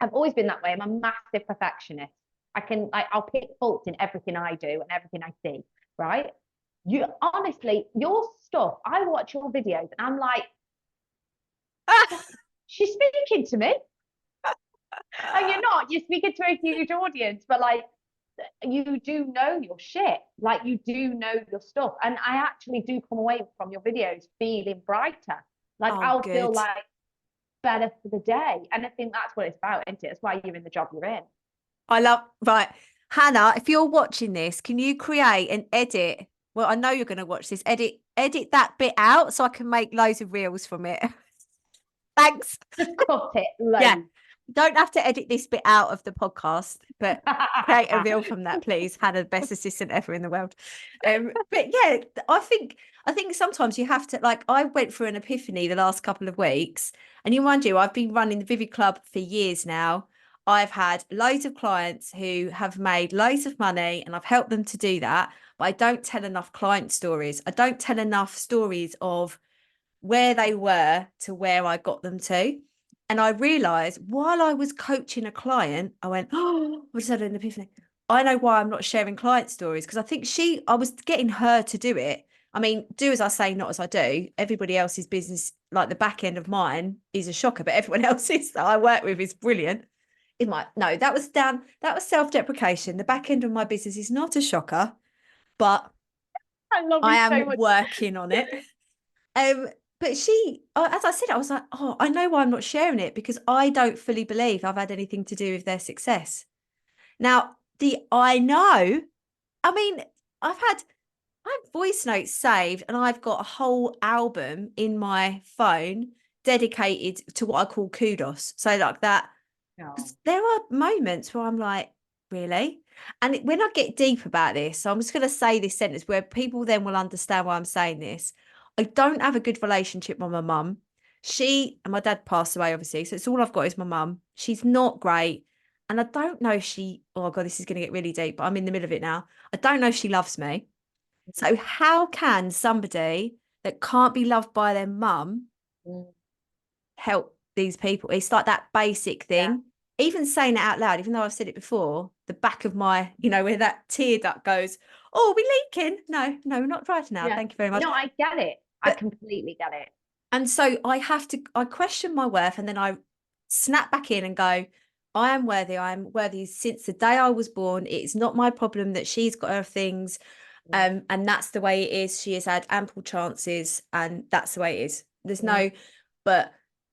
I've always been that way. I'm a massive perfectionist. I'll pick faults in everything I do and everything I see, right? You honestly, your stuff, I watch your videos and I'm like, she's speaking to me. And you're speaking to a huge audience, but like you do know your shit. Like you do know your stuff. And I actually do come away from your videos feeling brighter. Like Oh, I'll feel good. like better for the day. And I think that's what it's about, isn't it? That's why you're in the job you're in. Right. Hannah, if you're watching this, can you create and edit? Well, I know you're going to watch this. Edit that bit out so I can make loads of reels from it. Thanks. Just cut it low. Yeah. Don't have to edit this bit out of the podcast, but create a reel from that, please. Hannah, the best assistant ever in the world. But yeah, I think sometimes you have to, like, I went through an epiphany the last couple of weeks, and mind you, I've been running the Vivid Club for years now. I've had loads of clients who have made loads of money, and I've helped them to do that. But I don't tell enough client stories. I don't tell enough stories of where they were to where I got them to. And I realized while I was coaching a client, I went, oh, I just had an epiphany. I know why I'm not sharing client stories, because I think I was getting her to do it. I mean, do as I say, not as I do. Everybody else's business, like the back end of mine, is a shocker, but everyone else's that I work with is brilliant. No, that was self-deprecation. The back end of my business is not a shocker, but I love I you so am much. working on it. But as I said, I was like, oh, I know why I'm not sharing it, because I don't fully believe I've had anything to do with their success. Now, I know, I mean, I have voice notes saved, and I've got a whole album in my phone dedicated to what I call kudos. So like that, there are moments where I'm like, really? And when I get deep about this, so I'm just going to say this sentence where people then will understand why I'm saying this. I don't have a good relationship with my mum. She and my dad passed away, obviously. So it's all I've got is my mum. She's not great. And I don't know if oh God, this is going to get really deep, but I'm in the middle of it now. I don't know if she loves me. So how can somebody that can't be loved by their mum help these people? It's like that basic thing. Even saying it out loud, even though I've said it before, the back of my, where that tear duct goes, oh, we're leaking. No, we're not dry now. Thank you very much. No, I get it. I completely get it. And so I question my worth, and then I snap back in and go, I am worthy since the day I was born. It's not my problem that she's got her things. And that's the way it is. She has had ample chances, and that's the way it is. There's no, but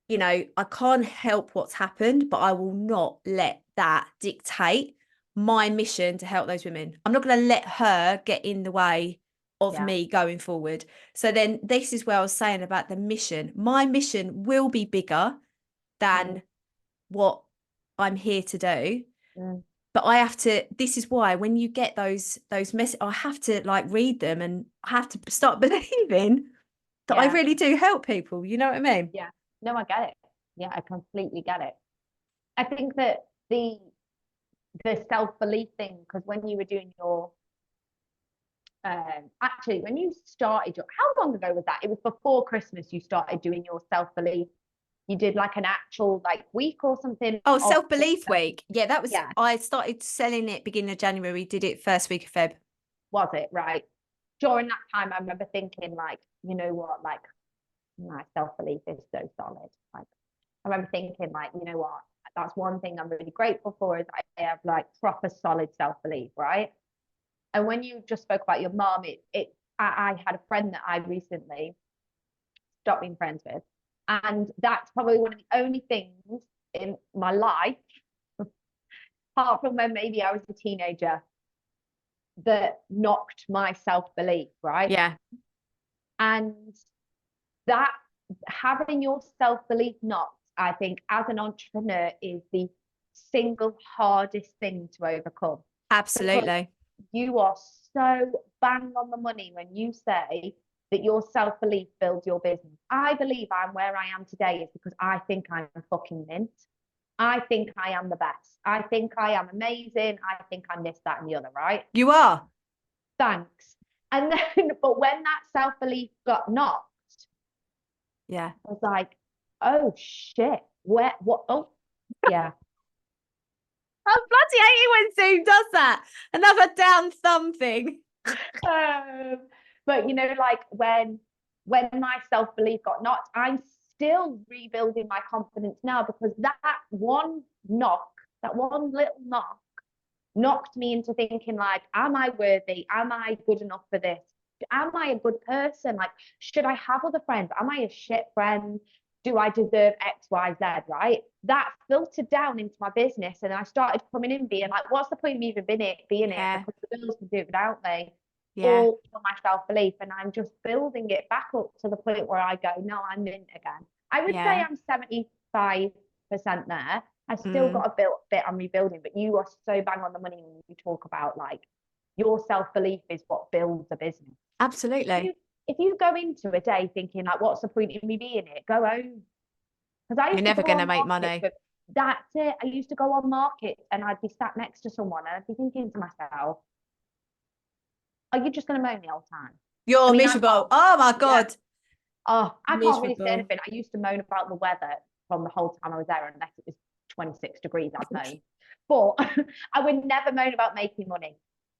I can't help what's happened, but I will not let that dictate my mission to help those women. I'm not going to let her get in the way of me going forward. So then this is where I was saying about the mission. My mission will be bigger than what I'm here to do. But I have to, this is why when you get those messages, I have to like read them, and I have to start believing that I really do help people. You know what I mean? Yeah. No, I get it. Yeah, I completely get it. I think that the self-belief thing, because when you were doing your actually when you started how long ago was that? It was before Christmas you started doing your self-belief. You did like an actual like week or something. Oh, self-belief week. Yeah, that was, I started selling it beginning of January, did it first week of Feb. Was it? Right. During that time, I remember thinking like, you know what, like my self-belief is so solid. Like I remember thinking like, you know what, that's one thing I'm really grateful for, is I have like proper solid self-belief, right? And when you just spoke about your mom, I had a friend that I recently stopped being friends with, and that's probably one of the only things in my life, apart from when maybe I was a teenager, that knocked my self-belief, right? Yeah. And that, having your self-belief knocked, I think, as an entrepreneur, is the single hardest thing to overcome. Absolutely. You are so bang on the money when you say that your self-belief builds your business. I believe I'm where I am today is because I think I'm fucking mint. I think I am the best. I think I am amazing. I think I'm this, that, and the other, right? You are. Thanks. And then, but when that self-belief got knocked, Yeah. I was like, oh shit, what? Oh, yeah. I bloody hate it when Zoom does that. Another down thumb thing. But you know, like when my self-belief got knocked, I'm still rebuilding my confidence now, because that one knock, that one little knock, knocked me into thinking like, am I worthy? Am I good enough for this? Am I a good person? Like, should I have other friends? Am I a shit friend? Do I deserve X, Y, Z? Right? That filtered down into my business, and I started coming in being like, what's the point of me even being it? Because the girls can do it without me. Yeah. All for my self-belief, and I'm just building it back up to the point where I go, no, I'm in again. I would say I'm 75% there. I still got a bit I'm rebuilding, but you are so bang on the money when you talk about like your self-belief is what builds a business. Absolutely. If you go into a day thinking like, what's the point in me being it? Go home. Because You're never going to make money. That's it. I used to go on markets and I'd be sat next to someone and I'd be thinking to myself, are you just going to moan the whole time? You're miserable. Oh my God. Yeah. Oh, I can't really say Miserable. anything. I used to moan about the weather from the whole time I was there, unless it was 26 degrees, I'd moan. But I would never moan about making money.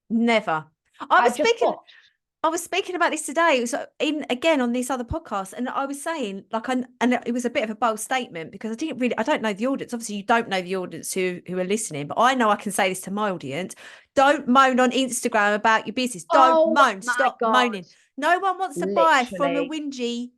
Never. I was speaking about this today. It was again on this other podcast, and I was saying like, and it was a bit of a bold statement, because I don't know the audience. Obviously, you don't know the audience who are listening, but I know I can say this to my audience: don't moan on Instagram about your business. Don't moan. Stop moaning. No one wants to buy from a whingy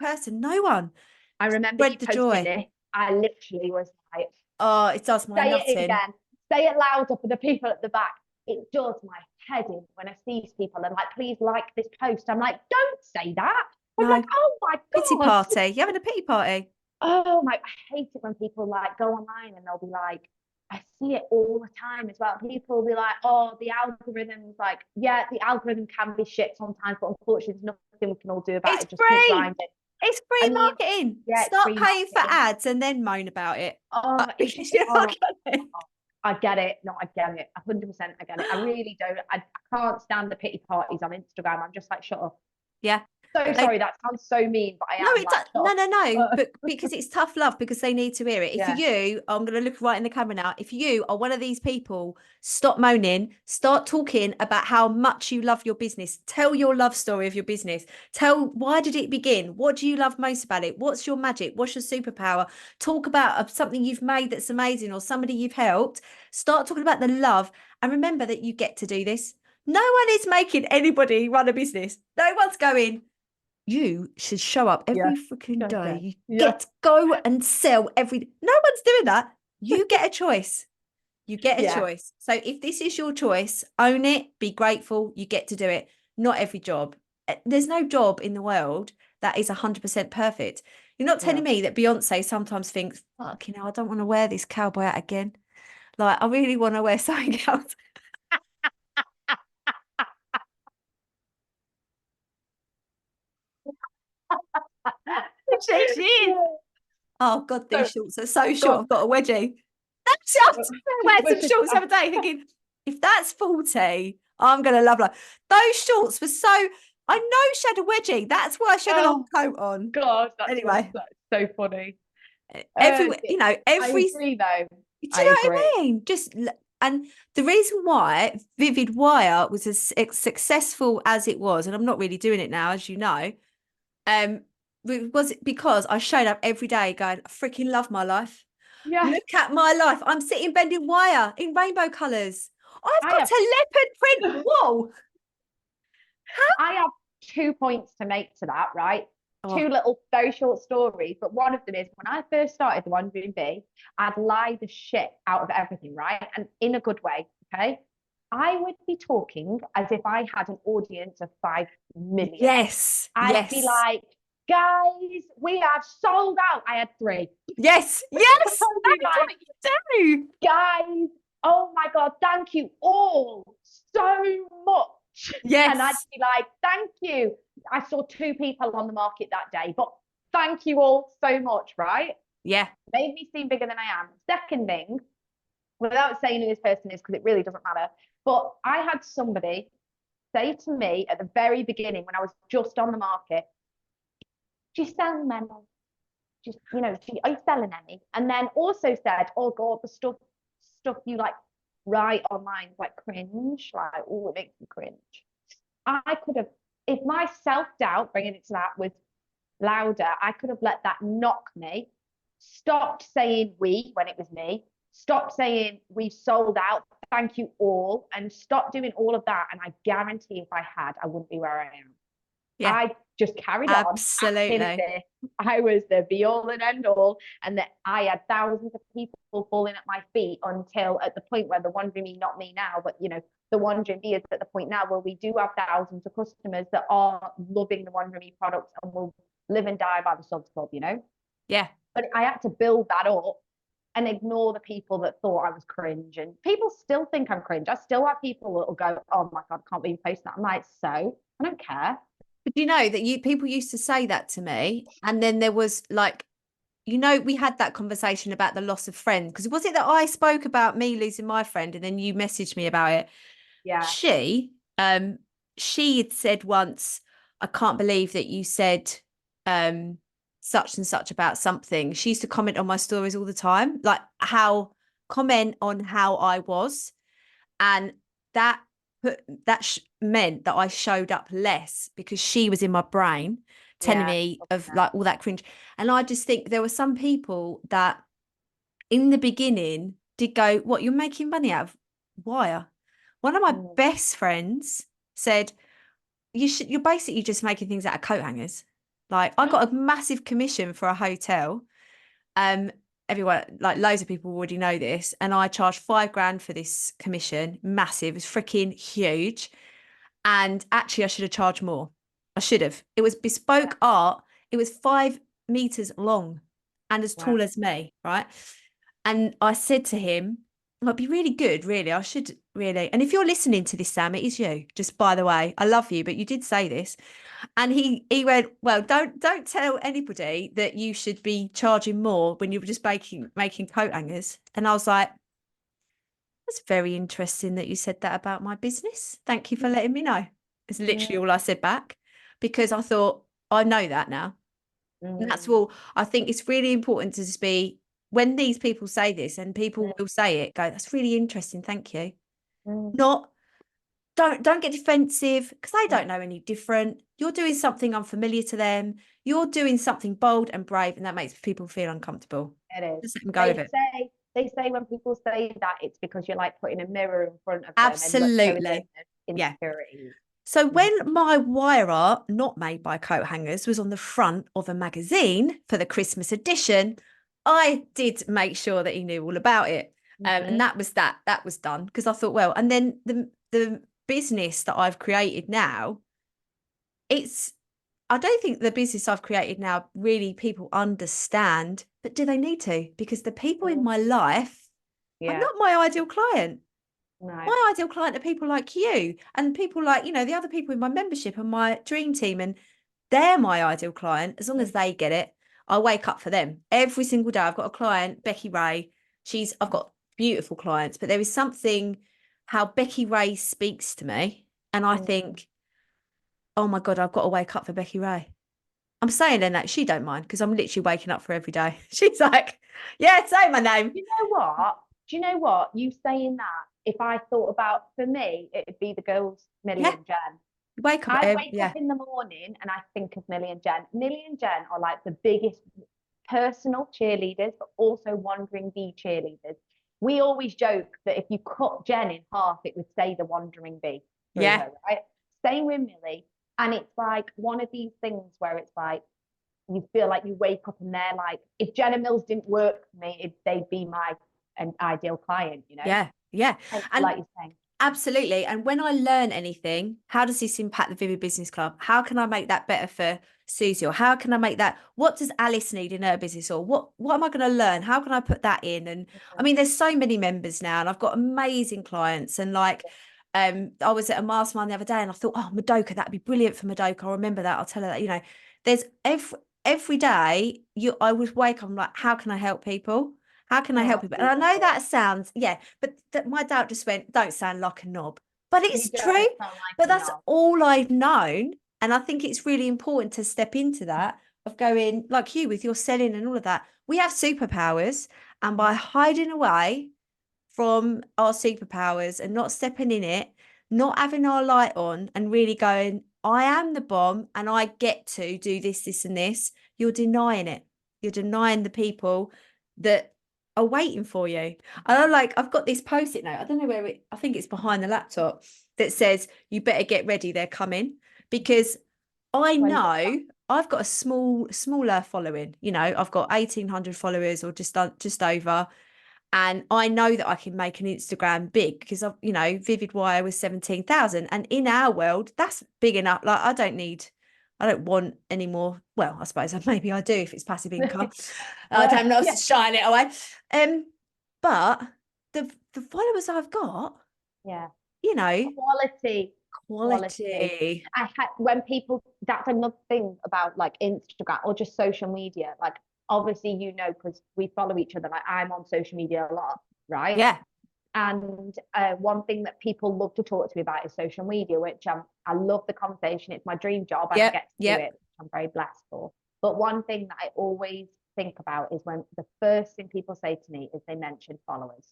person. No one. I remember Spread the joy. This. I literally was like, oh, it does my nutting. Say it again. Say it louder for the people at the back. It does my head in when I see these people and like, please like this post. I'm like, don't say that. I'm like, oh my God. Pity party. You're having a pity party. Oh my, I hate it when people like go online and they'll be like, I see it all the time as well. People will be like, oh, the algorithm's like, yeah, the algorithm can be shit sometimes, but unfortunately there's nothing we can all do about it. It's free. It's free marketing. Yeah, start paying for ads and then moan about it. Oh, I get it. No, I get it. 100% I get it. I really don't. I can't stand the pity parties on Instagram. I'm just like, shut up. Yeah. So sorry, that sounds so mean, but I am. No. But because it's tough love, because they need to hear it. If you, I'm going to look right in the camera now. If you are one of these people, stop moaning, start talking about how much you love your business. Tell your love story of your business. Tell, why did it begin? What do you love most about it? What's your magic? What's your superpower? Talk about something you've made that's amazing, or somebody you've helped. Start talking about the love, and remember that you get to do this. No one is making anybody run a business. No one's going, you should show up every freaking day. You get to go and sell every day. No one's doing that. You get a choice. You get a choice. So if this is your choice, own it, be grateful. You get to do it. Not every job. There's no job in the world that is 100% perfect. You're not telling me that Beyonce sometimes thinks, fuck, I don't want to wear this cowboy hat again. Like, I really want to wear something else. She is. Oh God, these shorts are so short. I've got a wedgie. I wear some shorts the other day thinking, if that's 40, I'm gonna love life. Those shorts were so. I know she had a wedgie. That's why she had a long coat on. God, that's so funny. Every I agree though. Do you know what I mean? And the reason why Vivid Wire was as successful as it was, and I'm not really doing it now, as you know, was because I showed up every day going, I freaking love my life. Yeah. Look at my life. I'm sitting bending wire in rainbow colours. I've I got have a leopard print wall. I have 2 points to make to that, right? Oh, Two little very short stories, but one of them is when I first started the Wandering Bee, I'd lie the shit out of everything, right? And in a good way, okay? I would be talking as if I had an audience of 5 million. yes, I'd be yes, like, guys, we have sold out. I had 3. yes, yes. I'd That be is like, what you do. guys, oh my God, thank you all so much. And I'd Yes, be like, thank you. I saw 2 people on the market that day, but thank you all so much, right? yeah, Made me seem bigger than I am. Second thing, without saying who this person is, because it really doesn't matter, but I had somebody say to me at the very beginning when I was just on the market, she's selling lemons. Just, are you selling any? And then also said, oh God, the stuff you like write online is like cringe. Like, oh, it makes me cringe. I could have, if my self-doubt, bringing it to that, was louder, I could have let that knock me, stopped saying we when it was me, stopped saying we've sold out, thank you all, and stopped doing all of that. And I guarantee if I had, I wouldn't be where I am. yeah, I just carried on acting as absolutely. if I was the be all and end all, and that I had thousands of people falling at my feet until at the point where the Wandering Me, not me now, but the Wandering Me is at the point now where we do have thousands of customers that are loving the Wandering Me products and will live and die by the Subs Club. Yeah, But I had to build that up and ignore the people that thought I was cringe. And people still think I'm cringe. I still have people that will go, oh my God, I can't believe you posting that. I'm like, so I don't care. but you know that people used to say that to me, and then there was like, we had that conversation about the loss of friends, because was it that I spoke about me losing my friend, and then you messaged me about it? Yeah. Um, she had said once, I can't believe that you said such and such about something. She used to comment on my stories all the time, like comment on how I was, and that meant that I showed up less because she was in my brain telling Yeah. me of like all that cringe. And I just think there were some people that in the beginning did go, what, you're making money out of wire? One of my best friends said, you're basically just making things out of coat hangers. Like, I got a massive commission for a hotel. Um, everyone, like loads of people already know this, and I charged 5 grand for this commission. Massive, it's freaking huge. And actually, I should have charged more. I should have. It was bespoke art. It was 5 meters long and as Wow. tall as me, right? And I said to him, it'd be really good, really. I should really. And if you're listening to this, Sam, it is you. Just by the way, I love you, but you did say this. And he went, well, don't tell anybody that you should be charging more when you're just making coat hangers. And I was like, that's very interesting that you said that about my business. Thank you for letting me know. It's literally all I said back, because I thought, I know that now. And that's all. I think it's really important to just be, when these people say this, and people will say it, go, that's really interesting. Thank you. Not, don't get defensive, because they don't know any different. You're doing something unfamiliar to them. You're doing something bold and brave, and that makes people feel uncomfortable. It is. Just let them go with it. They say when people say that, it's because you're like putting a mirror in front of them and you're showing them Absolutely. Yeah. insecurities. So when my wire art, not made by coat hangers, was on the front of a magazine for the Christmas edition, I did make sure that he knew all about it. And that was done, because I thought, well, and then the business that I've created now, I don't think the business I've created now really people understand, but do they need to? Because the people in my life are Yeah. not my ideal client. No. My ideal client are people like you and people like, the other people in my membership and my dream team. And they're my ideal client. As long as they get it, I wake up for them every single day. I've got a client, Becky Ray. I've got beautiful clients, but there is something how Becky Ray speaks to me. And I think, oh my God, I've got to wake up for Becky Ray. I'm saying that she don't mind, because I'm literally waking up for every day. She's like, yeah, say my name. You know what? Do you know what? You saying that, if I thought about, for me, it'd be the girls, Millie Yeah, and Jen. wake up. I wake Yeah, up in the morning and I think of Millie and Jen. Millie and Jen are like the biggest personal cheerleaders, but also wandering bee cheerleaders. We always joke that if you cut Jen in half, it would say the wandering bee through Yeah. her, right? Same with Millie. And it's like one of these things where it's like, you feel like you wake up and they're like, if Jenna Mills didn't work for me, they'd be my an ideal client, you know? Yeah. Yeah. And like you're saying. absolutely. And when I learn anything, how does this impact the Vivid Business Club? How can I make that better for Susie? Or how can I make that? What does Alice need in her business? Or what am I going to learn? How can I put that in? And I mean, there's so many members now, and I've got amazing clients. And like, I was at a mastermind the other day, and I thought, oh, Madoka, that'd be brilliant for Madoka. I'll remember that. I'll tell her that. You know, there's every day I would wake up, I'm like, how can I help people? How can I help people? And I know that sounds, but my dad just went, don't sound like a knob. But it's true. But that's all I've known. And I think it's really important to step into that of going, like you, with your selling and all of that. We have superpowers. And by hiding away from our superpowers and not stepping in it, not having our light on and really going, I am the bomb and I get to do this, this, and this, you're denying it. You're denying the people that are waiting for you. And I'm like, I've got this post-it note. I don't know where I think it's behind the laptop that says, you better get ready, they're coming. Because I know I've got a smaller following. You know, I've got 1,800 followers or just over. And I know that I can make an Instagram big because I've, you know, Vivid Wire was 17,000. And in our world, that's big enough. Like I don't want any more. Well, I suppose maybe I do if it's passive income. I don't know to shine it away. But the followers I've got, you know, quality. I had when people, that's another thing about like Instagram or just social media. Like obviously, you know, because we follow each other. Like I'm on social media a lot, right? Yeah. And one thing that people love to talk to me about is social media, which I love the conversation. It's my dream job, and I get to do it, which I'm very blessed for. But one thing that I always think about is when the first thing people say to me is they mention followers.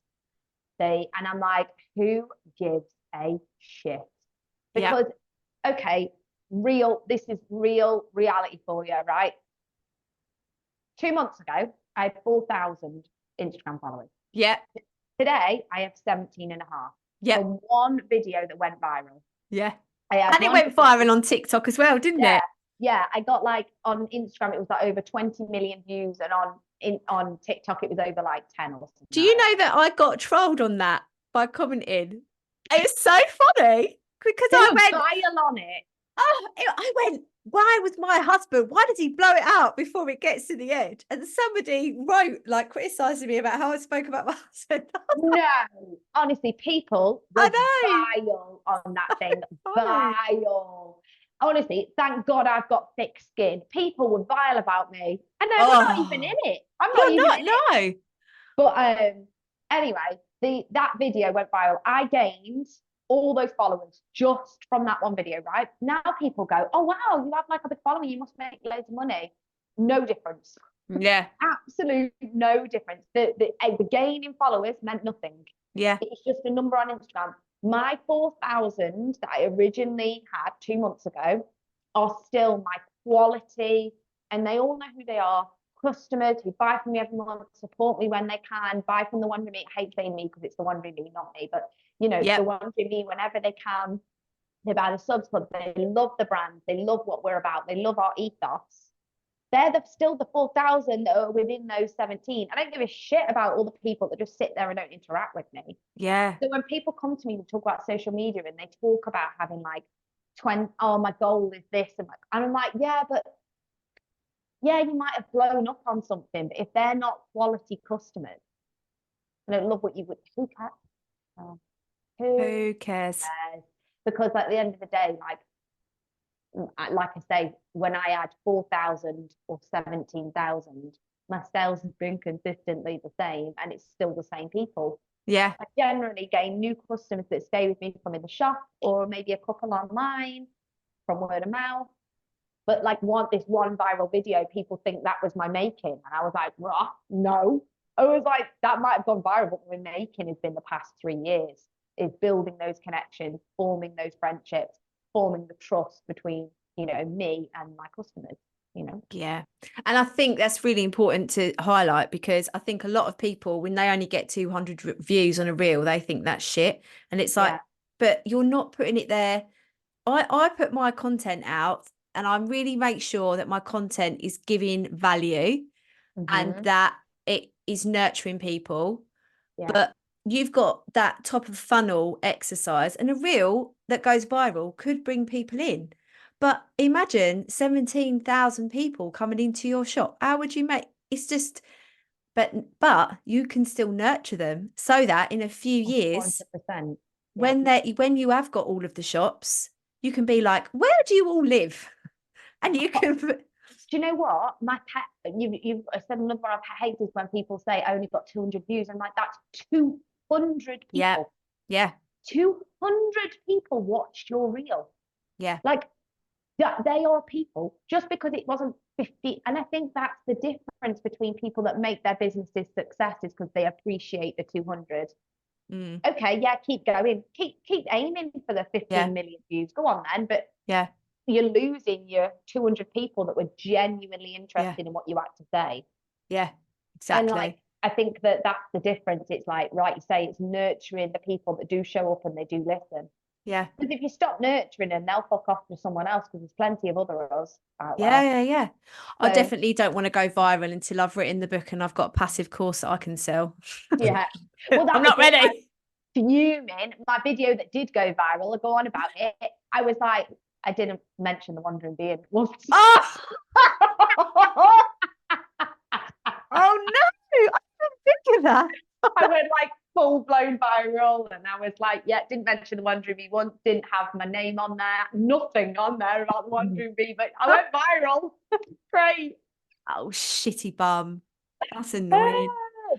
And I'm like, who gives a shit? Because okay, this is real reality for you, right? 2 months ago, I had 4,000 Instagram followers. Yeah. Today, I have 17 and a half. Yeah. For one video that went viral. Yeah. And it went viral on TikTok as well, didn't it? Yeah. I got like on Instagram, it was like over 20 million views. And on TikTok, it was over like 10 or something. Do you know that I got trolled on that by commenting? It's so funny because I went viral on it. Oh, I went, why was my husband? Why did he blow it out before it gets to the edge? And somebody wrote, like, criticizing me about how I spoke about my husband. No, honestly, people were vile on that thing. Vile. Honestly, thank God I've got thick skin. People were vile about me. And we're not even in it. I'm not even in it. But anyway, that video went viral. I gained all those followers just from that one video, right? Now people go, oh, wow, you have like a big following, you must make loads of money. No difference. Yeah. Absolute no difference. The gain in followers meant nothing. Yeah. It's just a number on Instagram. My 4,000 that I originally had 2 months ago are still my quality, and they all know who they are. Customers who buy from me every month, support me when they can, buy from the Wandering Me. I hate saying me because it's the Wandering Me, not me, but you know, the Wandering Me whenever they can. They buy the subs club. They love the brand. They love what we're about. They love our ethos. They're still the 4,000 that are within those 17. I don't give a shit about all the people that just sit there and don't interact with me. Yeah. So when people come to me to talk about social media and they talk about having like 20, oh, my goal is this, and I'm like, yeah, but yeah, you might have blown up on something, but if they're not quality customers, I don't love what you would. Who cares? Who cares? Because at the end of the day, like I say, when I had 4,000 or 17,000, my sales has been consistently the same, and it's still the same people. Yeah. I generally gain new customers that stay with me from in the shop, or maybe a couple online from word of mouth. But like this one viral video, people think that was my making. And I was like, no. I was like, that might have gone viral, but my making has been the past 3 years, is building those connections, forming those friendships, forming the trust between, you know, me and my customers. you know. Yeah. And I think that's really important to highlight, because I think a lot of people, when they only get 200 views on a reel, they think that's shit. And it's like, Yeah. but you're not putting it there. I put my content out, and I really make sure that my content is giving value and Hmm. that it is nurturing people. Yeah. But you've got that top of funnel exercise, and a reel that goes viral could bring people in. But imagine 17,000 people coming into your shop. How would you make it's just but you can still nurture them so that in a few years, 100%. Yeah. when you have got all of the shops, you can be like, where do you all live? And you can Do you know what? My pet, you've said another one I hate is when people say I only got 200 views. I'm like, that's 200 yeah, people. yeah, 200 people watched your reel. yeah, Like, that they are people, just because it wasn't 50. And I think that's the difference between people that make their businesses successes, because they appreciate the 200. mm, Okay, yeah, keep going, keep aiming for the yeah, 15 million views. Go on then, but yeah, you're losing your 200 people that were genuinely yeah, interested in what you had to say. yeah, And like, exactly. I think that that's the difference. It's like, right, you say, it's nurturing the people that do show up and they do listen. Yeah. Because if you stop nurturing them, they'll fuck off to someone else, because there's plenty of other us out Yeah, there. yeah, yeah. I So definitely don't want to go viral until I've written the book and I've got a passive course that I can sell. yeah, well, that I'm was not it. Like, ready. fuming. My video that did go viral, I go on about it. I was like, I didn't mention the wandering being once. Oh, oh no, I didn't think of that. I went like full blown viral, and I was like, yeah, didn't mention the wandering bee once, didn't have my name on there, nothing on there about the wandering bee, but I went viral. Great. Oh, shitty bum. That's annoying.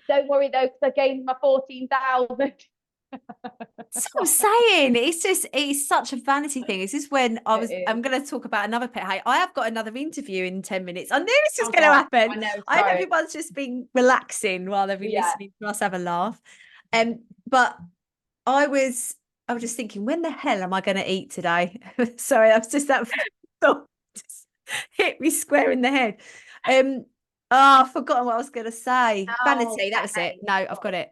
Don't worry though, because I gained my 14,000. So I'm saying it's such a vanity thing. Is this when It is. I'm going to talk about another pet hate. I have got another interview in 10 minutes. I knew this was Oh going to God, happen. I know. I hope Sorry. everyone's just been relaxing while they've been Yeah. listening to us have a laugh. But I was just thinking, when the hell am I going to eat today? Sorry, that's just that thought just hit me square in the head. I've forgotten what I was going to say. Oh, Vanity, that pet was it. hate. No, I've got it.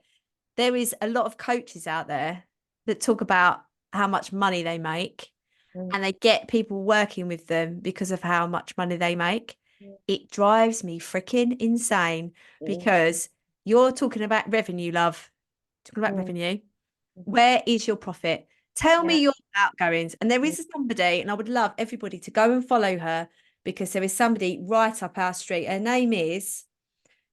There is a lot of coaches out there that talk about how much money they make, Mm, and they get people working with them because of how much money they make. mm, It drives me freaking insane, mm, because you're talking about revenue, love. Talking about mm, revenue. mhm. Where is your profit? Tell me Yeah. your outgoings. And there Mm, is somebody, and I would love everybody to go and follow her, because there is somebody right up our street. Her name is,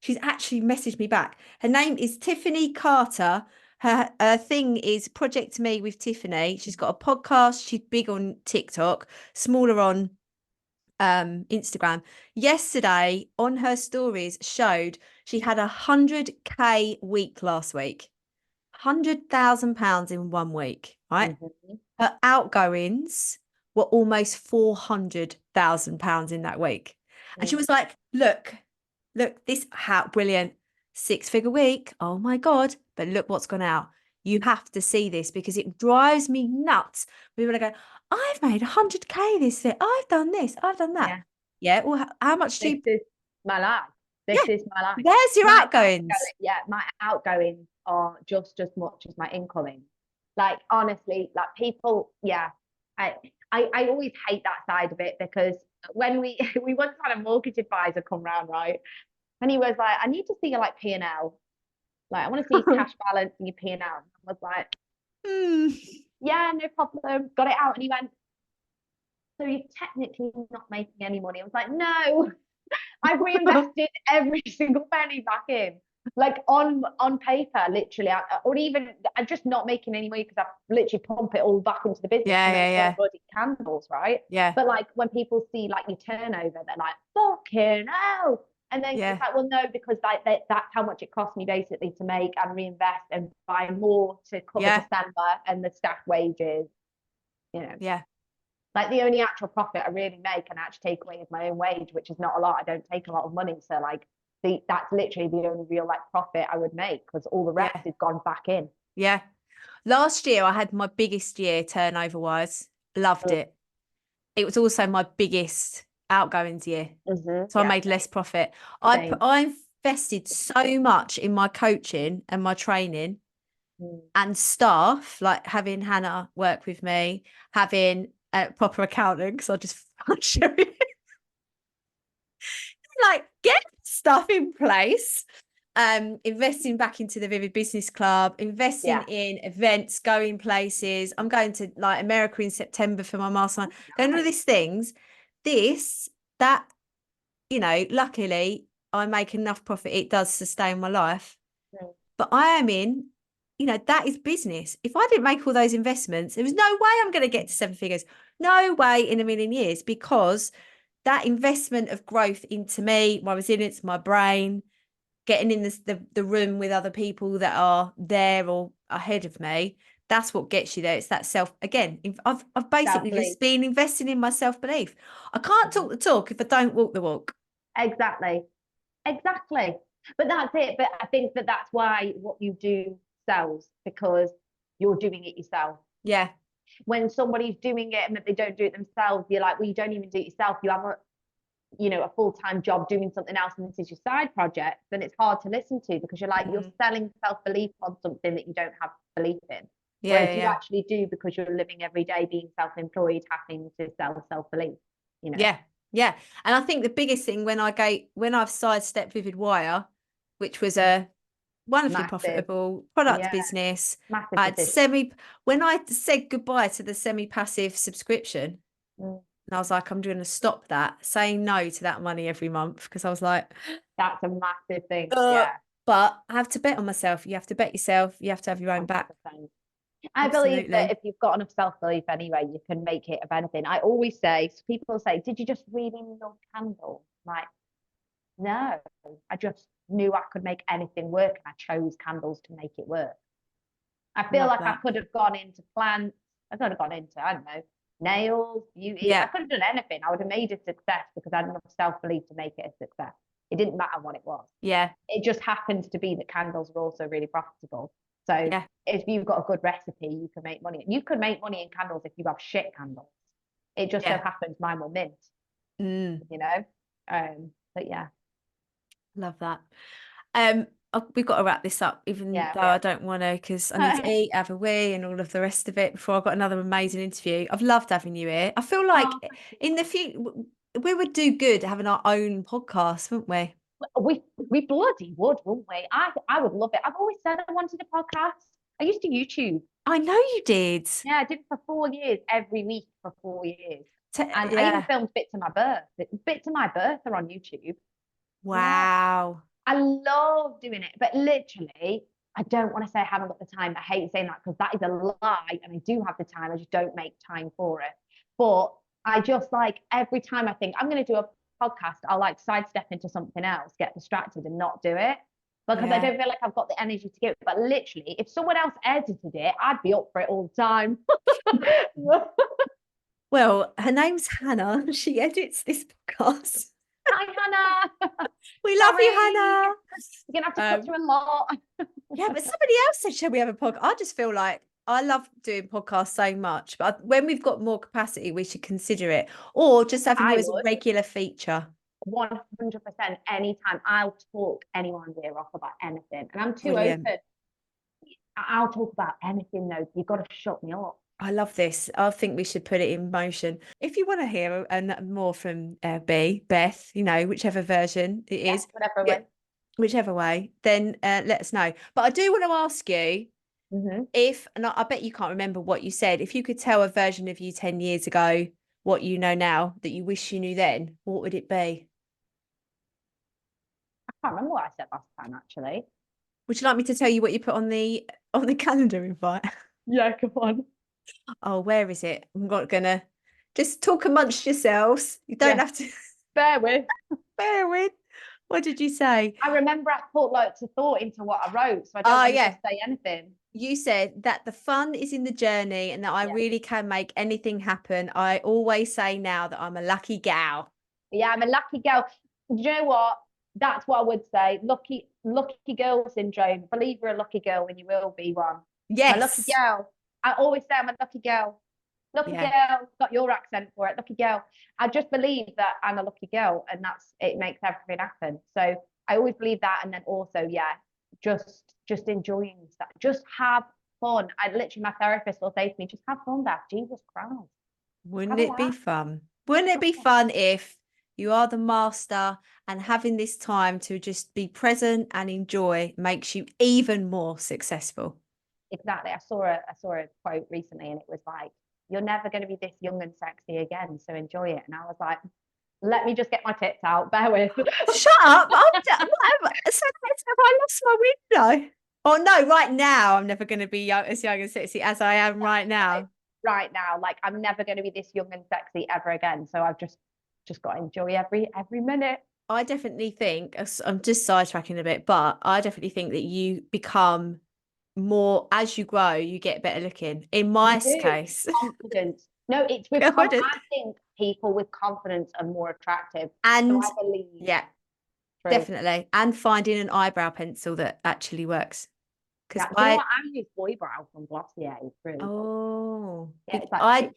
she's actually messaged me back. Her name is Tiffany Carter. Her thing is Project Me with Tiffany. She's got a podcast. She's big on TikTok, smaller on Instagram. Yesterday on her stories showed she had 100K week last week. £100,000 in 1 week, right? mhm, Her outgoings were almost £400,000 in that week. And she mm. was like, look, this how brilliant. 6-figure week. Oh my God. But look what's gone out. You have to see this, because it drives me nuts. We want to go, I've made 100K this week. I've done this. I've done that. Yeah. Yeah. Well, how much do This you? is my life. This Yeah. is my life. There's your My outgoings. yeah, my outgoings are just as much as my incoming. Like, honestly, like, people, yeah. I I always hate that side of it, because when we once had a mortgage advisor come round, right? And he was like, I need to see your like P&L. Like, I want to see your cash balance and your P&L. I was like, Hmm. yeah, no problem. Got it out. And he went, so you're technically not making any money. I was like, no, I've reinvested every single penny back in, like on paper, literally. Or even I'm just not making any money, because I literally pump it all back into the business Yeah, to yeah, make more yeah. bloody candles, right? Yeah, But like, when people see like your turnover, they're like, fucking hell. And then it's yeah, like, well, no, because like that's how much it cost me basically to make and reinvest and buy more to cover yeah, December and the staff wages, you know. yeah. Like, the only actual profit I really make and actually take away is my own wage, which is not a lot. I don't take a lot of money. So like, that's literally the only real like profit I would make, because all the rest Yeah, is gone back in. yeah. Last year I had my biggest year turnover wise. Loved Mm, it. It was also my biggest outgoings year. So I Yeah, made less profit. same. I invested so much in my coaching and my training and staff, like having Hannah work with me, having a proper accountant, because I just like get stuff in place. Investing back into the Vivid Business Club, investing in events, going places. I'm going to like America in September for my mastermind. Going all these things. That, you know, luckily I make enough profit. It does sustain my life. But I am in, you know, that is business. If I didn't make all those investments, there was no way I'm going to get to 7 figures. No way in a million years, because that investment of growth into me, my resilience, my brain, getting in the room with other people that are there or ahead of me, that's what gets you there. It's that self, again, I've basically just been investing in my self-belief. I can't talk the talk if I don't walk the walk. Exactly. But that's it. But I think that's why what you do sells, because you're doing it yourself. Yeah. When somebody's doing it and they don't do it themselves, you're like, well, you don't even do it yourself. You have a full-time job doing something else, and this is your side project, then it's hard to listen to, because you're like, you're selling self-belief on something that you don't have belief in. Whereas you actually do, because you're living every day being self-employed, having to sell self-belief, you know. Yeah. And I think the biggest thing when I've sidestepped Vivid Wire, which was a wonderfully profitable product business, I had when I said goodbye to the semi-passive subscription, and I was like, I'm going to stop that, saying no to that money every month, because I was like, that's a massive thing. But I have to bet on myself. You have to bet yourself. You have to have your own 100%. Back. I believe that if you've got enough self-belief anyway, you can make it of anything. I always say, people say, did you just really love candles? Like, no, I just knew I could make anything work, and I chose candles to make it work. I feel like I could have gone into plants. I could have gone into, I don't know, nails, beauty. I could have done anything. I would have made a success, because I had enough self-belief to make it a success. It didn't matter what it was. Yeah. It just happens to be that candles are also really profitable. So if you've got a good recipe, you can make money. You can make money in candles if you have shit candles. It just so happens mine will mint. You know? But yeah. Love that. We've got to wrap this up, even though I don't want to, because I need to eat, have a wee, and all of the rest of it before I've got another amazing interview. I've loved having you here. I feel like in the future we would do good having our own podcast, wouldn't we? We bloody would, wouldn't we? I would love it. I've always said I wanted a podcast. I used to YouTube. I know you did. Yeah, I did it for 4 years, every week for 4 years. And I even filmed bits of my birth. Bits of my birth are on YouTube. Wow. I love doing it, but literally, I don't want to say I haven't got the time. I hate saying that, because that is a lie, and I do have the time. I just don't make time for it. But I just, like, every time I think I'm going to do a podcast, I'll like sidestep into something else, get distracted, and not do it, because I don't feel like I've got the energy to do it. But literally, if someone else edited it, I'd be up for it all the time. Well, her name's Hannah. She edits this podcast. Hi, Hannah. We love you, Hannah. You're gonna have to cut through a lot. Yeah, but somebody else said, shall we have a podcast? I just feel like I love doing podcasts so much, but when we've got more capacity, we should consider it, or just having you as a regular feature. 100%, anytime. I'll talk anyone's ear off about anything, and I'm too open. I'll talk about anything, though. You've got to shut me up. I love this. I think we should put it in motion. If you want to hear more from Beth, you know, whichever version it is, whichever way, then let us know. But I do want to ask you if, and I bet you can't remember what you said, if you could tell a version of you 10 years ago what you know now that you wish you knew then, what would it be? I can't remember what I said last time, actually. Would you like me to tell you what you put on the calendar invite? Yeah, come on. Oh, where is it? I'm not gonna just talk amongst yourselves. You don't have to bear with. Bear with. What did you say? I remember I put loads of thought into what I wrote, so I don't want to say anything. You said that the fun is in the journey, and that I really can make anything happen. I always say now that I'm a lucky gal. Yeah, I'm a lucky girl. Do you know what? That's what I would say. Lucky girl syndrome. Believe you're a lucky girl when you will be one. Yes. I'm a lucky girl. I always say I'm a lucky girl. Lucky Yeah. girl, got your accent for it. Lucky girl. I just believe that I'm a lucky girl, and it makes everything happen. So I always believe that, and then also, yeah, just enjoying stuff. Just have fun. I literally, my therapist will say to me, "Just have fun, Beth. Jesus Christ, Wouldn't have a it be laugh." fun? Wouldn't it be fun if you are the master and having this time to just be present and enjoy makes you even more successful? Exactly. I saw a quote recently, and it was like, "You're never going to be this young and sexy again, so enjoy it." And I was like, "Let me just get my tits out. Bear with." Shut up. So have I lost my window? Oh no, right now I'm never going to be as young and sexy as I am right now. Right now, like I'm never going to be this young and sexy ever again. So I've just got to enjoy every minute. I definitely think I'm just sidetracking a bit, but I definitely think that you become more as you grow, you get better looking. In You my do. case, Confidence. No, it's with I wouldn't. I think people with confidence are more attractive. So And I believe yeah, true. definitely. And finding an eyebrow pencil that actually works. Because Yeah. Do you know what? I use boy brow from Glossier. It's really good. oh, Yeah, it's like I,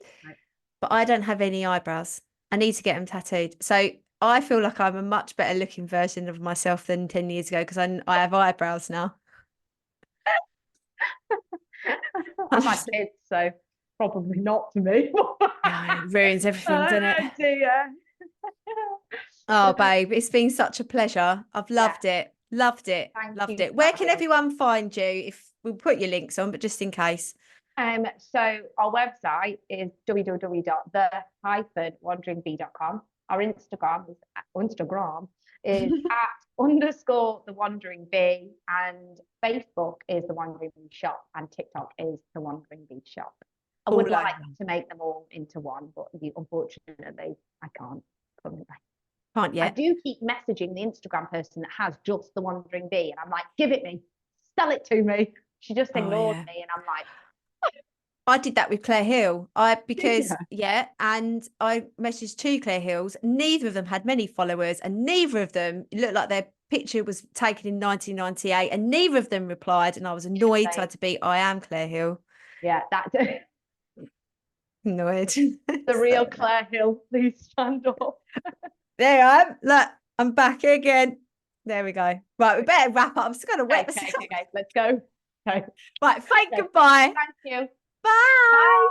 but I don't have any eyebrows. I need to get them tattooed. So I feel like I'm a much better looking version of myself than 10 years ago because I have eyebrows now. I've had kids, so probably not for me. Yeah, it ruins everything, Oh doesn't it? dear. Oh, babe, it's been such a pleasure. I've Yeah, loved it. Loved it. thank Loved you it. for Where can having me. everyone find you? If we'll put your links on, but just in case. So our website is www.the-wanderingbee.com. Our Instagram is at underscore the wandering bee, and Facebook is the Wandering Bee Shop, and TikTok is the Wandering Bee Shop. I would All like over. to make them all into one, but unfortunately I can't currently. Can't I yet. do keep messaging the Instagram person that has just the Wandering Bee, and I'm like, give it me, sell it to me. She just Oh ignored yeah. me, and I'm like, I did that with Claire Hill. Because yeah. yeah, and I messaged two Claire Hills. Neither of them had many followers, and neither of them looked like their picture was taken in 1998, and neither of them replied. And I was annoyed. So I had to be, I am Claire Hill. Yeah, that's Annoyed. the real So, Claire Hill. Please stand up. there I am. Look, I'm back again. There we go. Right, we better wrap up. I'm just going to wet Okay, myself. let's go. Okay. Right, thank Okay. goodbye. Thank you. Bye. Bye.